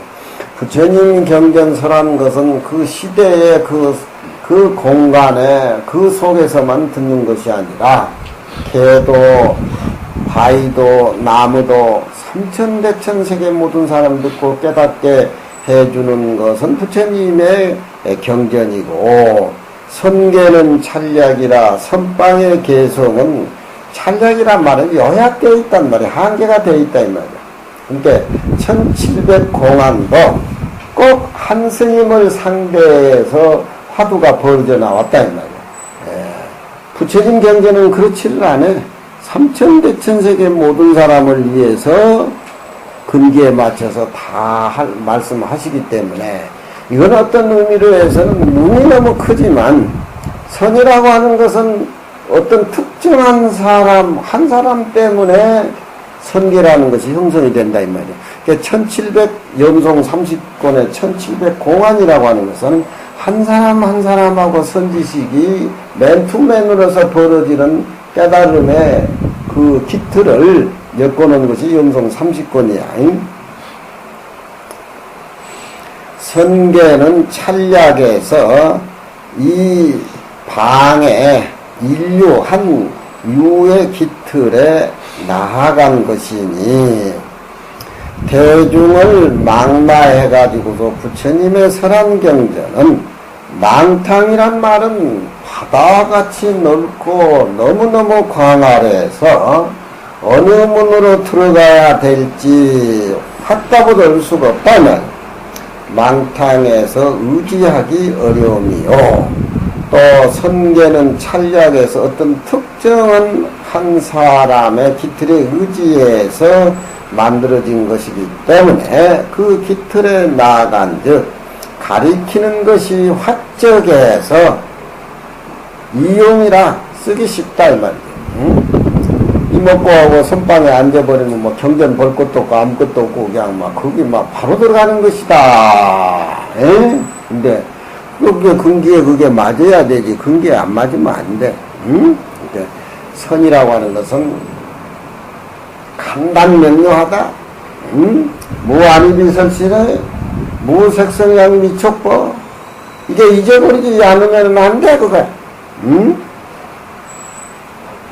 [SPEAKER 1] 부처님 경전 설한 것은 그 시대의 그 공간에 그 속에서만 듣는 것이 아니라 개도 바위도 나무도 삼천대천세계 모든 사람 듣고 깨닫게 해주는 것은 부처님의 경전이고, 선계는 찰약이라 선방의 개성은 찰약이란 말은 요약되어 있단 말이야. 한계가 되어 있다 이 말이야. 그러니까 1700공안도 꼭 한 스님을 상대해서 화두가 벌어져 나왔다 이 말이야. 부처님 경전은 그렇지를 않아. 삼천대천세계 모든 사람을 위해서 근기에 맞춰서 다 말씀하시기 때문에 이건 어떤 의미로 해서는 문이 너무 크지만 선이라고 하는 것은 어떤 특정한 사람, 한 사람 때문에 선계라는 것이 형성이 된다 이 말이야. 그러니까 1700 염송 30권의 1700공안이라고 하는 것은 한 사람 한 사람하고 선지식이 맨투맨으로서 벌어지는 깨달음의 그 기틀을 엮어놓은 것이 염송 30권이야. 선계는 찰약에서 이 방에 인류 한 유의 기틀에 나아간 것이니 대중을 망라해가지고서 부처님의 설한경전은 망탕이란 말은 바다같이 넓고 너무너무 광활해서 어느 문으로 들어가야 될지 확답을 얻을 수가 없다면 망탕에서 의지하기 어려움이요. 또 선계는 찰약에서 어떤 특정한 한 사람의 기틀에 의지해서 만들어진 것이기 때문에 그 기틀에 나아간 즉 가리키는 것이 화적에서 이용이라 쓰기 쉽다 이 말이에요. 이먹고하고 선방에 앉아버리면 뭐 경전 볼 것도 없고 아무것도 없고 그냥 막 거기 막 바로 들어가는 것이다. 근데 그게 근기에 그게 맞아야 되지. 근기에 안 맞으면 안 돼. 그러니까 선이라고 하는 것은 간단명료하다. 무아니비설실해 무색성향 미촉보 이게 잊어버리지 않으면 안 돼 그거.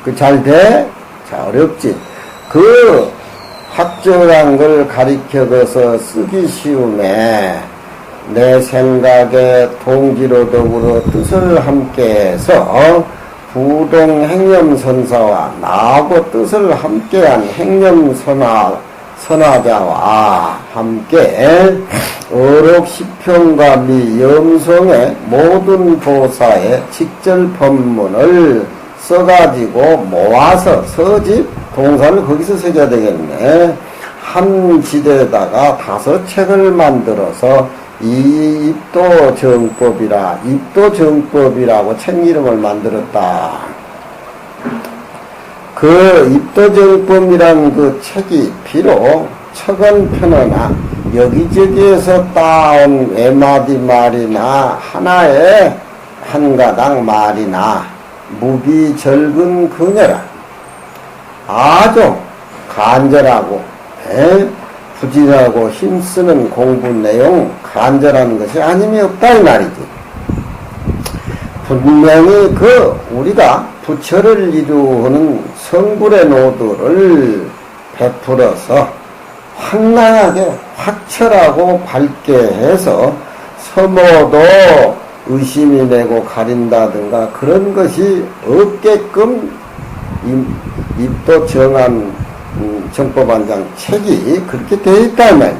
[SPEAKER 1] 그 잘 돼? 자 어렵지. 그 확정한 걸 가리켜서 쓰기 쉬움에 내 생각에 동지로 더불어 뜻을 함께해서 부동행념선사와 나하고 뜻을 함께한 행념선화자와 함께 어록시평과 미 염송의 모든 보사의 직절법문을 써가지고 모아서 서집 동사를 거기서 새겨야 되겠네. 한 지대에다가 5책을 만들어서 이 입도정법이라 입도정법이라고 책 이름을 만들었다. 그 입도정법이란 그 책이 비록 척은 편하나 여기저기에서 따온 외마디 말이나 하나의 한 가닥 말이나 무비절근 그녀라 아주 간절하고 부진하고 힘쓰는 공부 내용 간절한 것이 아님이 없다 이 말이지. 분명히 그 우리가 부처를 이루는 성불의 노도를 베풀어서 황당하게 확철하고 밝게 해서 서모도 의심이 내고 가린다든가 그런 것이 없게끔 입도 정한 정법안장 책이 그렇게 되어 있다 말이야.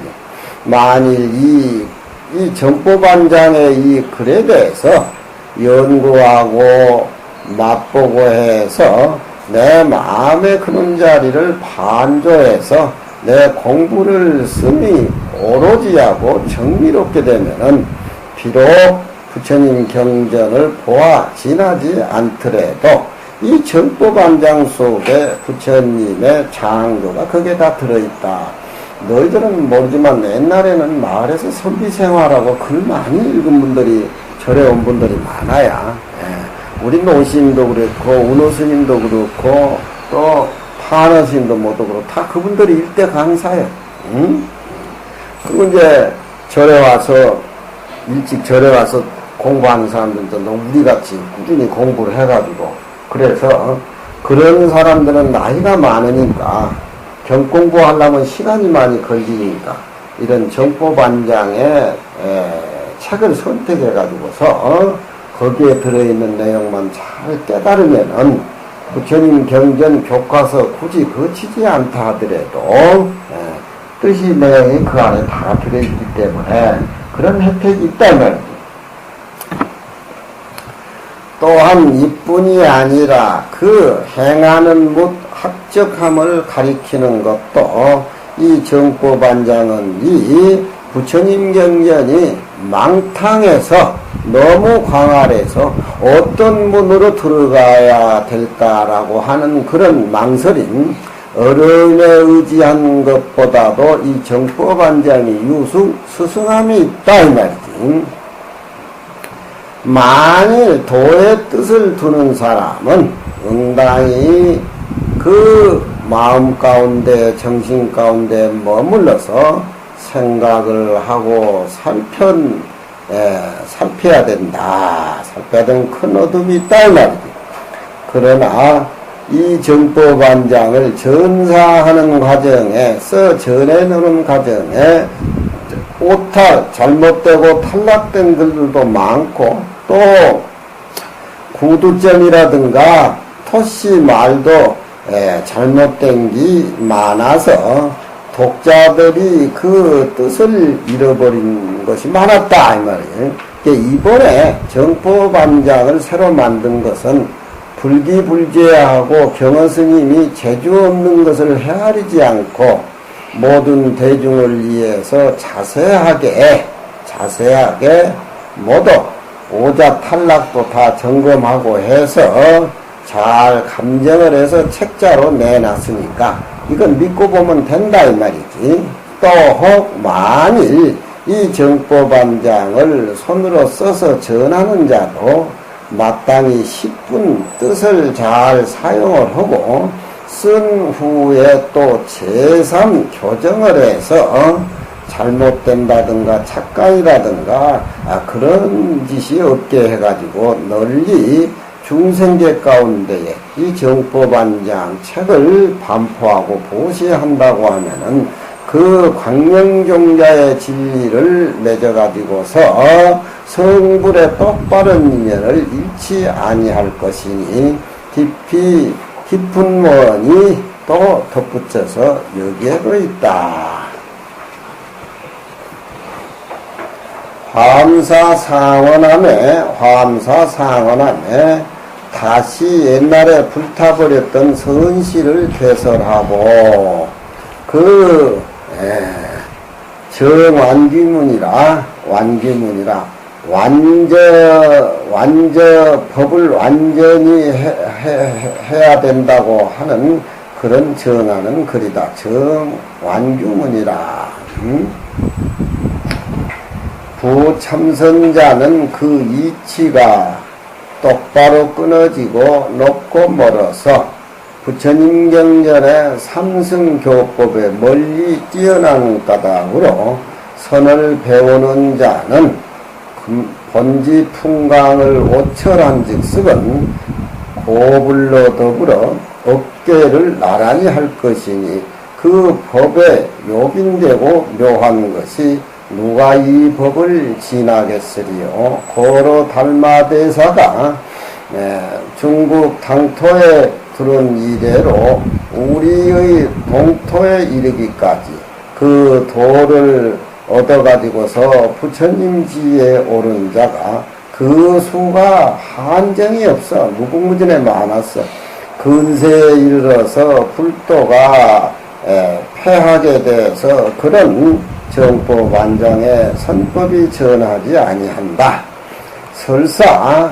[SPEAKER 1] 만일 이 정법안장의 이 글에 대해서 연구하고 맛보고 해서 내 마음의 그런 자리를 반조해서 내 공부를 씀이 오로지 하고 정리롭게 되면은 비록 부처님 경전을 보아 지나지 않더라도 이 정법안장 속에 부처님의 창조가 거기에 다 들어있다. 너희들은 모르지만 옛날에는 마을에서 선비생활하고 글 많이 읽은 분들이 절에 온 분들이 많아요. 우리 노스님도 그렇고 운호스님도 그렇고 또 파너스님도 모두 그렇고 다 그분들이 일대 강사예요. 그리고 이제 절에 와서 일찍 절에 와서 공부하는 사람들도 우리같이 꾸준히 공부를 해가지고 그래서 그런 사람들은 나이가 많으니까 경공부 하려면 시간이 많이 걸리니까 이런 정법안장의 책을 선택해 가지고서 거기에 들어있는 내용만 잘 깨달으면은 부처님 경전 교과서 굳이 거치지 않다 하더라도 뜻이 내용이 그 안에 다 들어있기 때문에 그런 혜택이 있다 이 말이지. 또한 이뿐이 아니라 그 행하는 못 합적함을 가리키는 것도 이 정법안장은 이 부처님 경전이 망탕해서 너무 광활해서 어떤 문으로 들어가야 될까라고 하는 그런 망설임, 어른에 의지한 것보다도 이 정법안장이 스승함이 있다 이 말이지. 만일 도의 뜻을 두는 사람은 응당히 그 마음 가운데 정신 가운데 머물러서 생각을 하고 살펴야 된다. 살펴야 되는 큰 어둠이 있다 이 말이지. 그러나 이 정법안장을 전사하는 과정에 전해놓는 과정에 오탈 잘못되고 탈락된 글들도 많고 또 구두점이라든가 토시 말도 잘못된 게 많아서 독자들이 그 뜻을 잃어버린 것이 많았다 이 말이에요. 이번에 정법안장을 새로 만든 것은 불기불제하고 경허스님이 재주 없는 것을 헤아리지 않고 모든 대중을 위해서 자세하게 모두 오자 탈락도 다 점검하고 해서 잘 감정을 해서 책자로 내놨으니까 이건 믿고 보면 된다 이 말이지. 또 혹 만일 이 정법안장을 손으로 써서 전하는 자도 마땅히 10분 뜻을 잘 사용을 하고 쓴 후에 또 제3 교정을 해서 잘못된다든가 착각이라든가 그런 짓이 없게 해가지고 널리 중생계 가운데에 이 정법안장 책을 반포하고 보시한다고 하면은 그 광명종자의 진리를 맺어가지고서 성불의 똑바른 인연을 잃지 아니할 것이니 깊은 원이 또 덧붙여서 여기에도 있다. 화엄사상원함에 다시 옛날에 불타버렸던 선시를 개설하고 그 정완기문이라 법을 완전히 해야 된다고 하는 그런 정하는 글이다. 정완규문이라. 부참선자는 그 이치가 똑바로 끊어지고 높고 멀어서 부처님 경전의 삼승교법에 멀리 뛰어난 까닭으로 선을 배우는 자는 본지 풍광을 오철한 즉석은 고불로 더불어 업계를 나란히 할 것이니 그 법에 요긴되고 묘한 것이 누가 이 법을 지나겠으리요. 고로 달마대사가 중국 당토에 들은 이래로 우리의 동토에 이르기까지 그 도를 얻어가지고서 부처님 지에 오른 자가 그 수가 한정이 없어. 무궁무진에 많았어. 근세에 이르러서 불도가 폐하게 돼서 그런 정법안장에 선법이 전하지 아니한다. 설사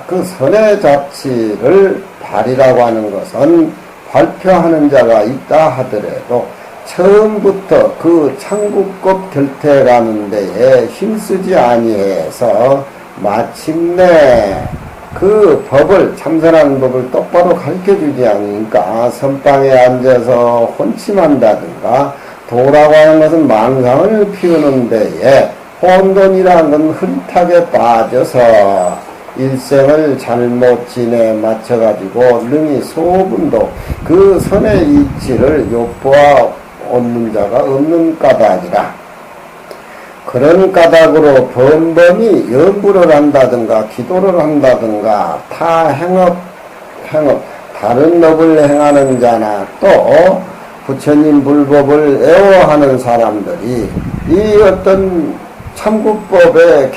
[SPEAKER 1] 그 선의 자치를 발이라고 하는 것은 발표하는 자가 있다 하더라도 처음부터 그 창국급 결태 가는 데에 힘쓰지 아니해서 마침내 그 법을 참선하는 법을 똑바로 가르쳐주지 않으니까 선방에 앉아서 혼침한다든가 도라고 하는 것은 망상을 피우는 데에 혼돈이라는 건 흐릿하게 빠져서 일생을 잘못 지내 맞춰가지고 능히 소분도 그 선의 이치를 엿보아 얻는 자가 없는 까닭이라. 그런 까닭으로 범범이 연부를 한다든가 기도를 한다든가 타 다른 업을 행하는 자나 또 부처님 불법을 애호하는 사람들이 이 어떤 참구법이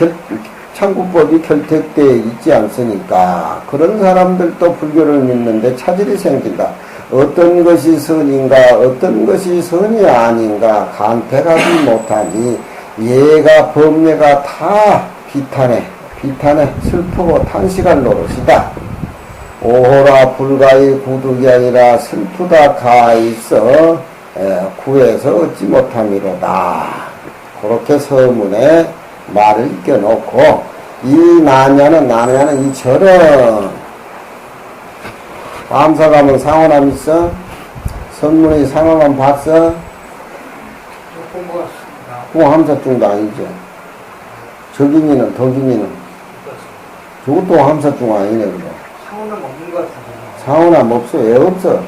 [SPEAKER 1] 결택되어 있지 않습니까? 그런 사람들도 불교를 믿는데 차질이 생긴다. 어떤 것이 선인가 어떤 것이 선이 아닌가 간택하지 못하니 예가 법례가 다 비탄해 슬프고 탄식할 노릇이다. 오호라 불가의 구득이 아니라 슬프다 가있어 구해서 얻지 못함이로다. 그렇게 서문에 말을 껴놓고 이 나냐는 이처럼 밤사 가면 상호남 있어? 선문의 상호남 봤어?
[SPEAKER 2] 본것 같습니다.
[SPEAKER 1] 그거 함사중도 아니죠. 적인이는 덕인이는 저것도 함사중 아니네. 그거
[SPEAKER 2] 상호는 없는 것 같은데.
[SPEAKER 1] 상호남 없어. 왜 없어?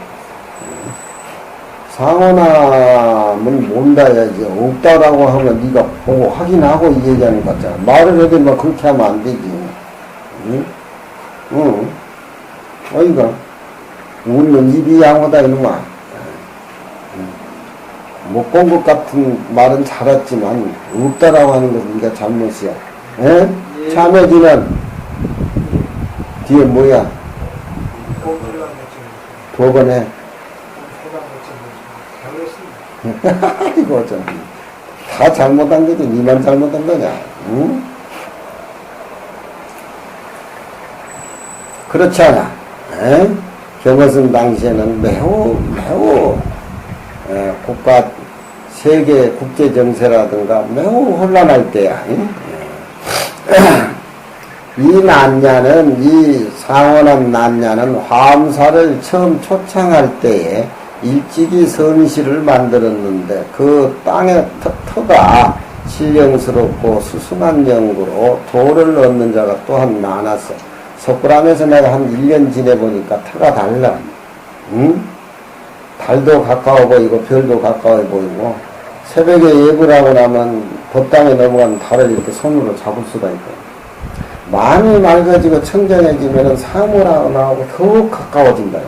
[SPEAKER 1] 상호남은 뭔다야지. 없다라고 하면 네가 보고 확인하고 이 얘기하는 것 같잖아. 말을 해도 막 그렇게 하면 안 되지. 응? 응. 어이가 웃는 입이 양호다 이놈아. 못 본 것 같은 말은 잘했지만 없다라고 하는 것은 네가 잘못이야. 에?
[SPEAKER 2] 예.
[SPEAKER 1] 참여지는 뒤에 뭐야? 두 번 해. 이거 어쩌나. 다 잘못한 거지. 니만 잘못한 거냐. 응? 그렇지 않아. 에? 경허승 당시에는 매우 국가 세계 국제 정세라든가 매우 혼란할 때야. 이 난냐는 이 상원한 난냐는 화엄사를 처음 초창할 때에 일찍이 선시를 만들었는데 그 땅의 터가 신령스럽고 수승한 연구로 도를 얻는 자가 또한 많았어. 석굴암에서 내가 한 1년 지내보니까 터가 달라. 응? 달도 가까워 보이고 별도 가까워 보이고 새벽에 예불 하고 나면 법당에 넘어가는 달을 이렇게 손으로 잡을 수가 있고 많이 맑아지고 청정해지면 사물하고 나오고 더욱 가까워진다.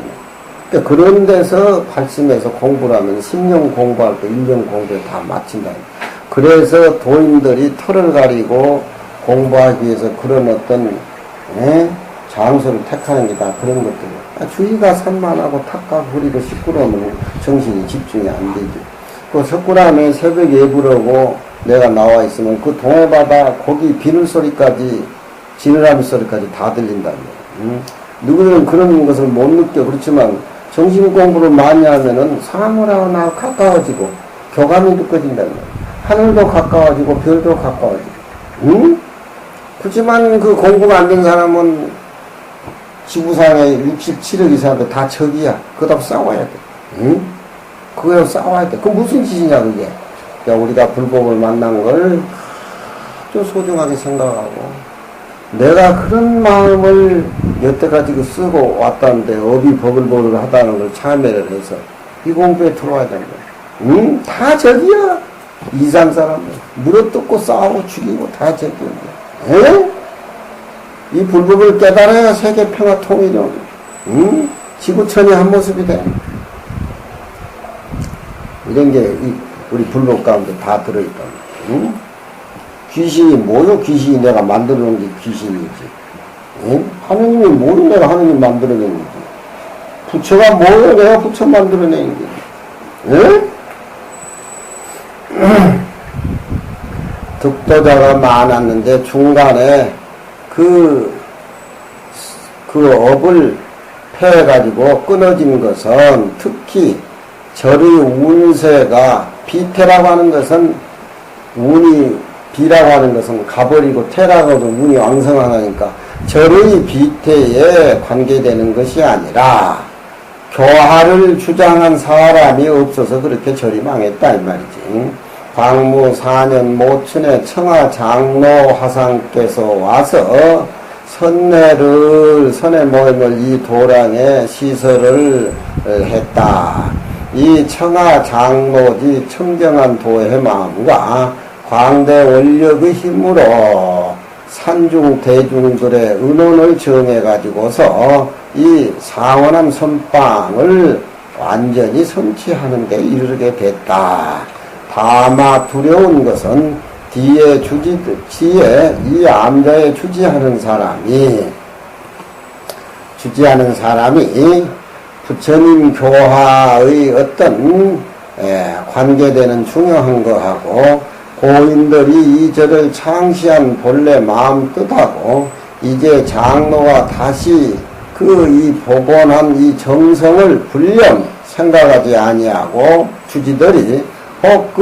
[SPEAKER 1] 그러니까 그런 데서 발심해서 공부를 하면 10년 공부할 때 1년 공부에 다 마친다. 그래서 도인들이 털을 가리고 공부하기 위해서 그런 어떤 장소를 택하는 게 다 그런 것들이야. 주위가 산만하고 탁과 후리고 시끄러우면 정신이 집중이 안 되지. 그 석굴암에 새벽 예불하고 내가 나와 있으면 그 동해바다 거기 비늘 소리까지 지느러미 소리까지 다 들린다. 누구들은 그런 것을 못 느껴. 그렇지만 정신 공부를 많이 하면은 사물하고 나 가까워지고 교감이 느껴진다는 거야. 하늘도 가까워지고 별도 가까워지고. 응? 그렇지만 그 공부가 안 된 사람은 지구상에 67억 이상도 다 적이야. 그거하고 싸워야 돼. 응? 그거하고 싸워야 돼. 그 무슨 짓이냐 그게. 야, 우리가 불법을 만난 걸 아주 소중하게 생각하고 내가 그런 마음을 여태까지 쓰고 왔다는데 업이 버글버글 하다는 걸 참여를 해서 이 공부에 들어와야 되는 거야. 응? 다 적이야. 이산 사람은 물어뜯고 싸우고 죽이고 다 적이야. 에? 이 불법을 깨달아야 세계 평화 통일이 오는 거야. 지구촌이 한 모습이 돼. 이런 게 우리 불법 가운데 다 들어있다. 응? 귀신이 뭐요? 귀신이 내가 만들어 놓은 게 귀신이지. 응? 하느님이 뭐로 내가 하느님 만들어 낸지. 부처가 뭐요? 내가 부처 만들어 낸 게. 응? 득도자가 많았는데 중간에 그 업을 폐해가지고 끊어진 것은 특히 절의 운세가 비태라고 하는 것은 운이 비라고 하는 것은 가버리고 태라고 하면 운이 왕성하니까 절의 비태에 관계되는 것이 아니라 교화를 주장한 사람이 없어서 그렇게 절이 망했다 이 말이지. 광무 4년 모춘에 청하 장로 화상께서 와서 선내 모임을 이 도량에 시설을 했다. 이 청하 장로지 청정한 도의 마음과 광대 원력의 힘으로 산중 대중들의 은원을 정해가지고서 이 상원한 선방을 완전히 성취하는 데 이르게 됐다. 다마 두려운 것은 뒤에 이 암자에 주지하는 사람이 부처님 교화의 어떤 관계되는 중요한 거하고 고인들이 이 절을 창시한 본래 마음 뜻하고 이제 장로가 다시 이 복원한 이 정성을 불렴 생각하지 아니하고 주지들이 혹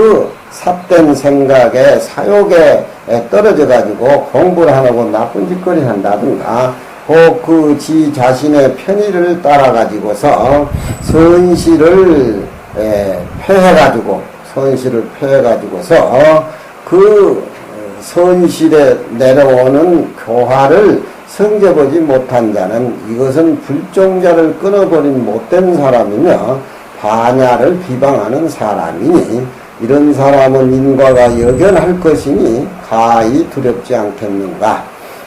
[SPEAKER 1] 삿된 생각에 사욕에 떨어져 가지고 공부를 안 하고 나쁜 짓거리 한다든가 혹 지 자신의 편의를 따라 가지고서 선실을 폐해가지고서 그 선실에 내려오는 교화를 성겨보지 못한 자는 이것은 불종자를 끊어버린 못된 사람이며 반야를 비방하는 사람이니 이런 사람은 인과가 역연할 것이니 가히 두렵지 않겠는가.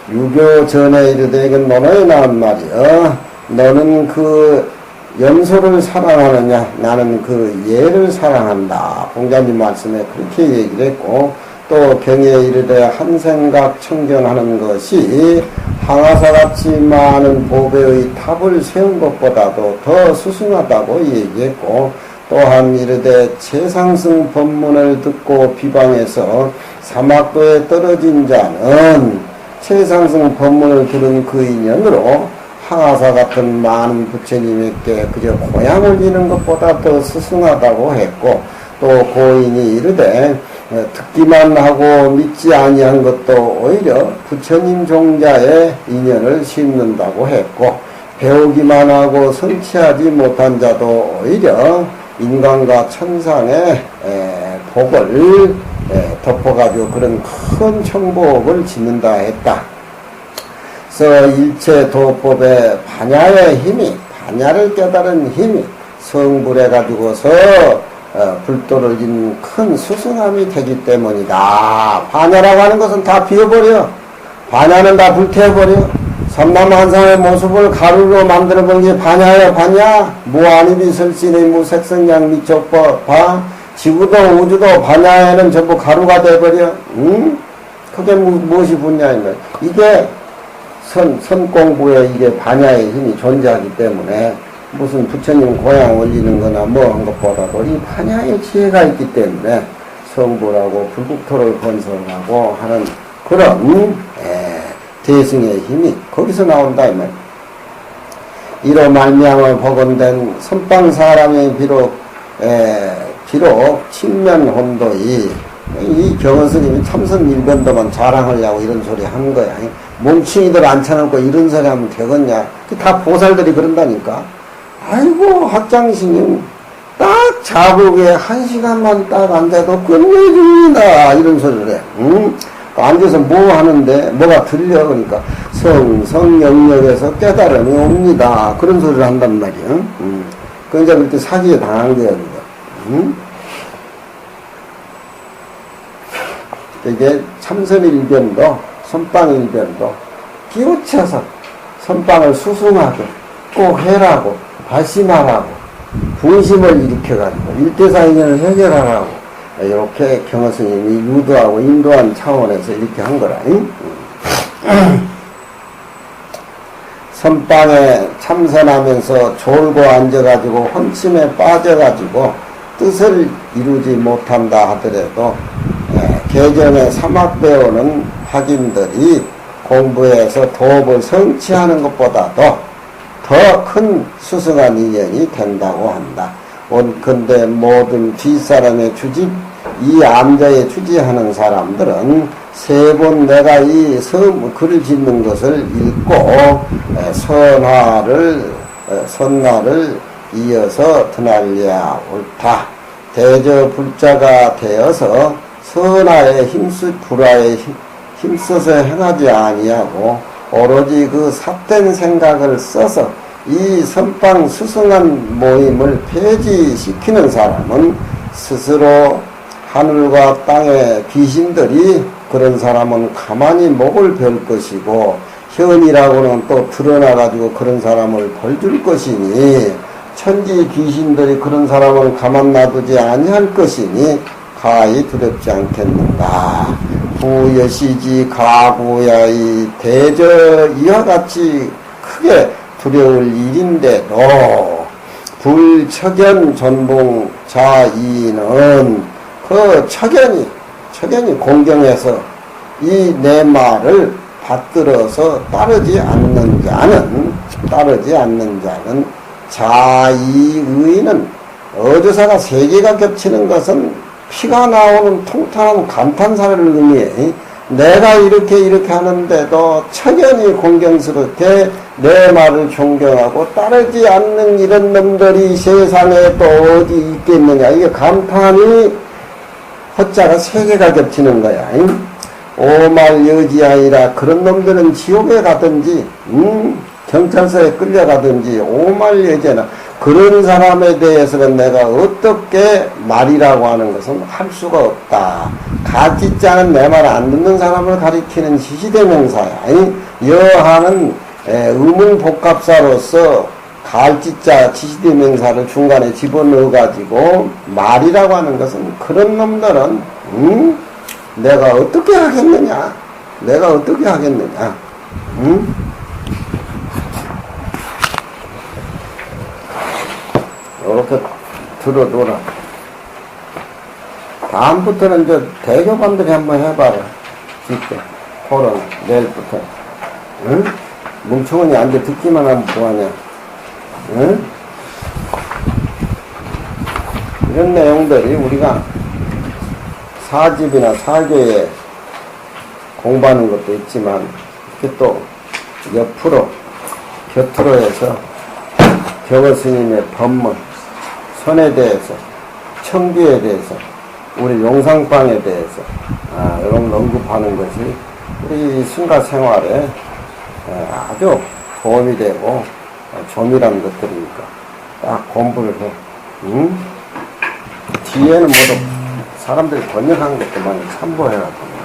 [SPEAKER 1] 유교 전에 이르되 이건 논어에 나온 말이여. 너는 그 염소를 사랑하느냐 나는 그 예를 사랑한다. 공자님 말씀에 그렇게 얘기를 했고 또 경에 이르되 한 생각 청정하는 것이 항아사같이 많은 보배의 탑을 세운 것보다도 더 수승하다고 얘기했고 또한 이르되 최상승 법문을 듣고 비방해서 사막도에 떨어진 자는 최상승 법문을 들은 그 인연으로 항아사 같은 많은 부처님에게 그저 고향 올리는 것보다 더 스승하다고 했고 또 고인이 이르되 듣기만 하고 믿지 아니한 것도 오히려 부처님 종자의 인연을 심는다고 했고 배우기만 하고 성취하지 못한 자도 오히려 인간과 천상의 복을 덮어가지고 그런 큰 천복을 짓는다 했다. 그래서 일체 도법의 반야의 힘이 반야를 깨달은 힘이 성불해 가지고서 불도를 잇는 큰 수승함이 되기 때문이다. 반야라고 하는 것은 다 비워버려. 반야는 다 불태워버려. 삼남한상의 모습을 가루로 만들어본 게 반야야. 반야. 무아니비 설신의 무색성량 미적법 지구도 우주도 반야에는 전부 가루가 돼버려. 그게 무엇이 분야인가. 이게 선공부에 이게 반야의 힘이 존재하기 때문에 무슨 부처님 고향 올리는 거나 뭐 한 것보다도 이 반야의 지혜가 있기 때문에 성불하고 불국토를 건설하고 하는 그런 대승의 힘이 거기서 나온다 이 말. 이로 말미암아 복원된 선방 사람이 비록 친면혼도이 이 경원스님이 참선 일변도만 자랑하려고 이런 소리 한 거야. 몸충이들 안 쳐놓고 이런 소리 하면 되겠냐. 다 보살들이 그런다니까. 아이고 학장스님 딱 자국에 1시간만 딱 앉아도 끝내줍니다. 이런 소리를 해. 앉아서 뭐 하는데 뭐가 들려. 그러니까 성영역에서 깨달음이 옵니다. 그런 소리를 한단 말이야. 그러니까 그렇게 사기에 당한 거야. 이게 참선일변도 선방일변도 끼우쳐서 선방을 수승하게 꼭 해라고 발심하라고 분심을 일으켜가지고 일대사인연을 해결하라고 이렇게 경허스님이 유도하고 인도한 차원에서 이렇게 한 거라. 선방에 참선하면서 졸고 앉아가지고 혼침에 빠져가지고 뜻을 이루지 못한다 하더라도 개정에 사막 배우는 학인들이 공부해서 도업을 성취하는 것보다도 더 큰 수승한 인연이 된다고 한다. 원컨대 모든 뒷사람의 주지, 이 암자에 주지하는 사람들은 세 번 내가 이 글을 짓는 것을 읽고 선화를 이어서 드날려야 옳다. 대저 불자가 되어서 선화에 불화에 힘써서 행하지 아니하고 오로지 그 삿된 생각을 써서 이 선방 수승한 모임을 폐지시키는 사람은 스스로 하늘과 땅의 귀신들이 그런 사람은 가만히 목을 별 것이고 현이라고는 또 드러나가지고 그런 사람을 벌줄 것이니 천지 귀신들이 그런 사람을 가만 놔두지 아니할 것이니 가히 두렵지 않겠는가. 부여시지 가구야이 대저 이와 같이 크게 두려울 일인데도 불척연 전봉 자이는 그 척연이 공경해서 이 내 말을 받들어서 따르지 않는 자는 자이의는 어조사가 세 개가 겹치는 것은 피가 나오는 통탄한 감탄사를 의미해. 내가 이렇게 하는데도 척연히 공경스럽게 내 말을 존경하고 따르지 않는 이런 놈들이 세상에 또 어디 있겠느냐. 이게 감탄이 허자가 세 개가 겹치는 거야. 오말 여지아니라 그런 놈들은 지옥에 가든지 경찰서에 끌려가든지 오말 여지아나 그런 사람에 대해서는 내가 어떻게 말이라고 하는 것은 할 수가 없다. 가지자는 내 말 안 듣는 사람을 가리키는 시시대명사야. 여하는 의문복합사로서 갈지자 지시대명사를 중간에 집어넣어가지고 말이라고 하는 것은 그런 놈들은 내가 어떻게 하겠느냐? 이렇게 들어둬라. 다음부터는 이제 대교관들이 한번 해봐라. 진짜 토론 내일부터. 응? 뭉청은이 앉아 듣기만 하면 뭐하냐? 응? 이런 내용들이 우리가 사집이나 사교에 공부하는 것도 있지만 이렇게 또 옆으로 곁으로 해서 격어 스님의 법문, 선에 대해서, 청규에 대해서, 우리 용상방에 대해서 이런 언급하는 것이 우리 승가 생활에 아주 도움이 되고 조밀한 것들이니까 딱 공부를 해. 뒤에는 모두 사람들이 번역한 것도 많이 참고해갖고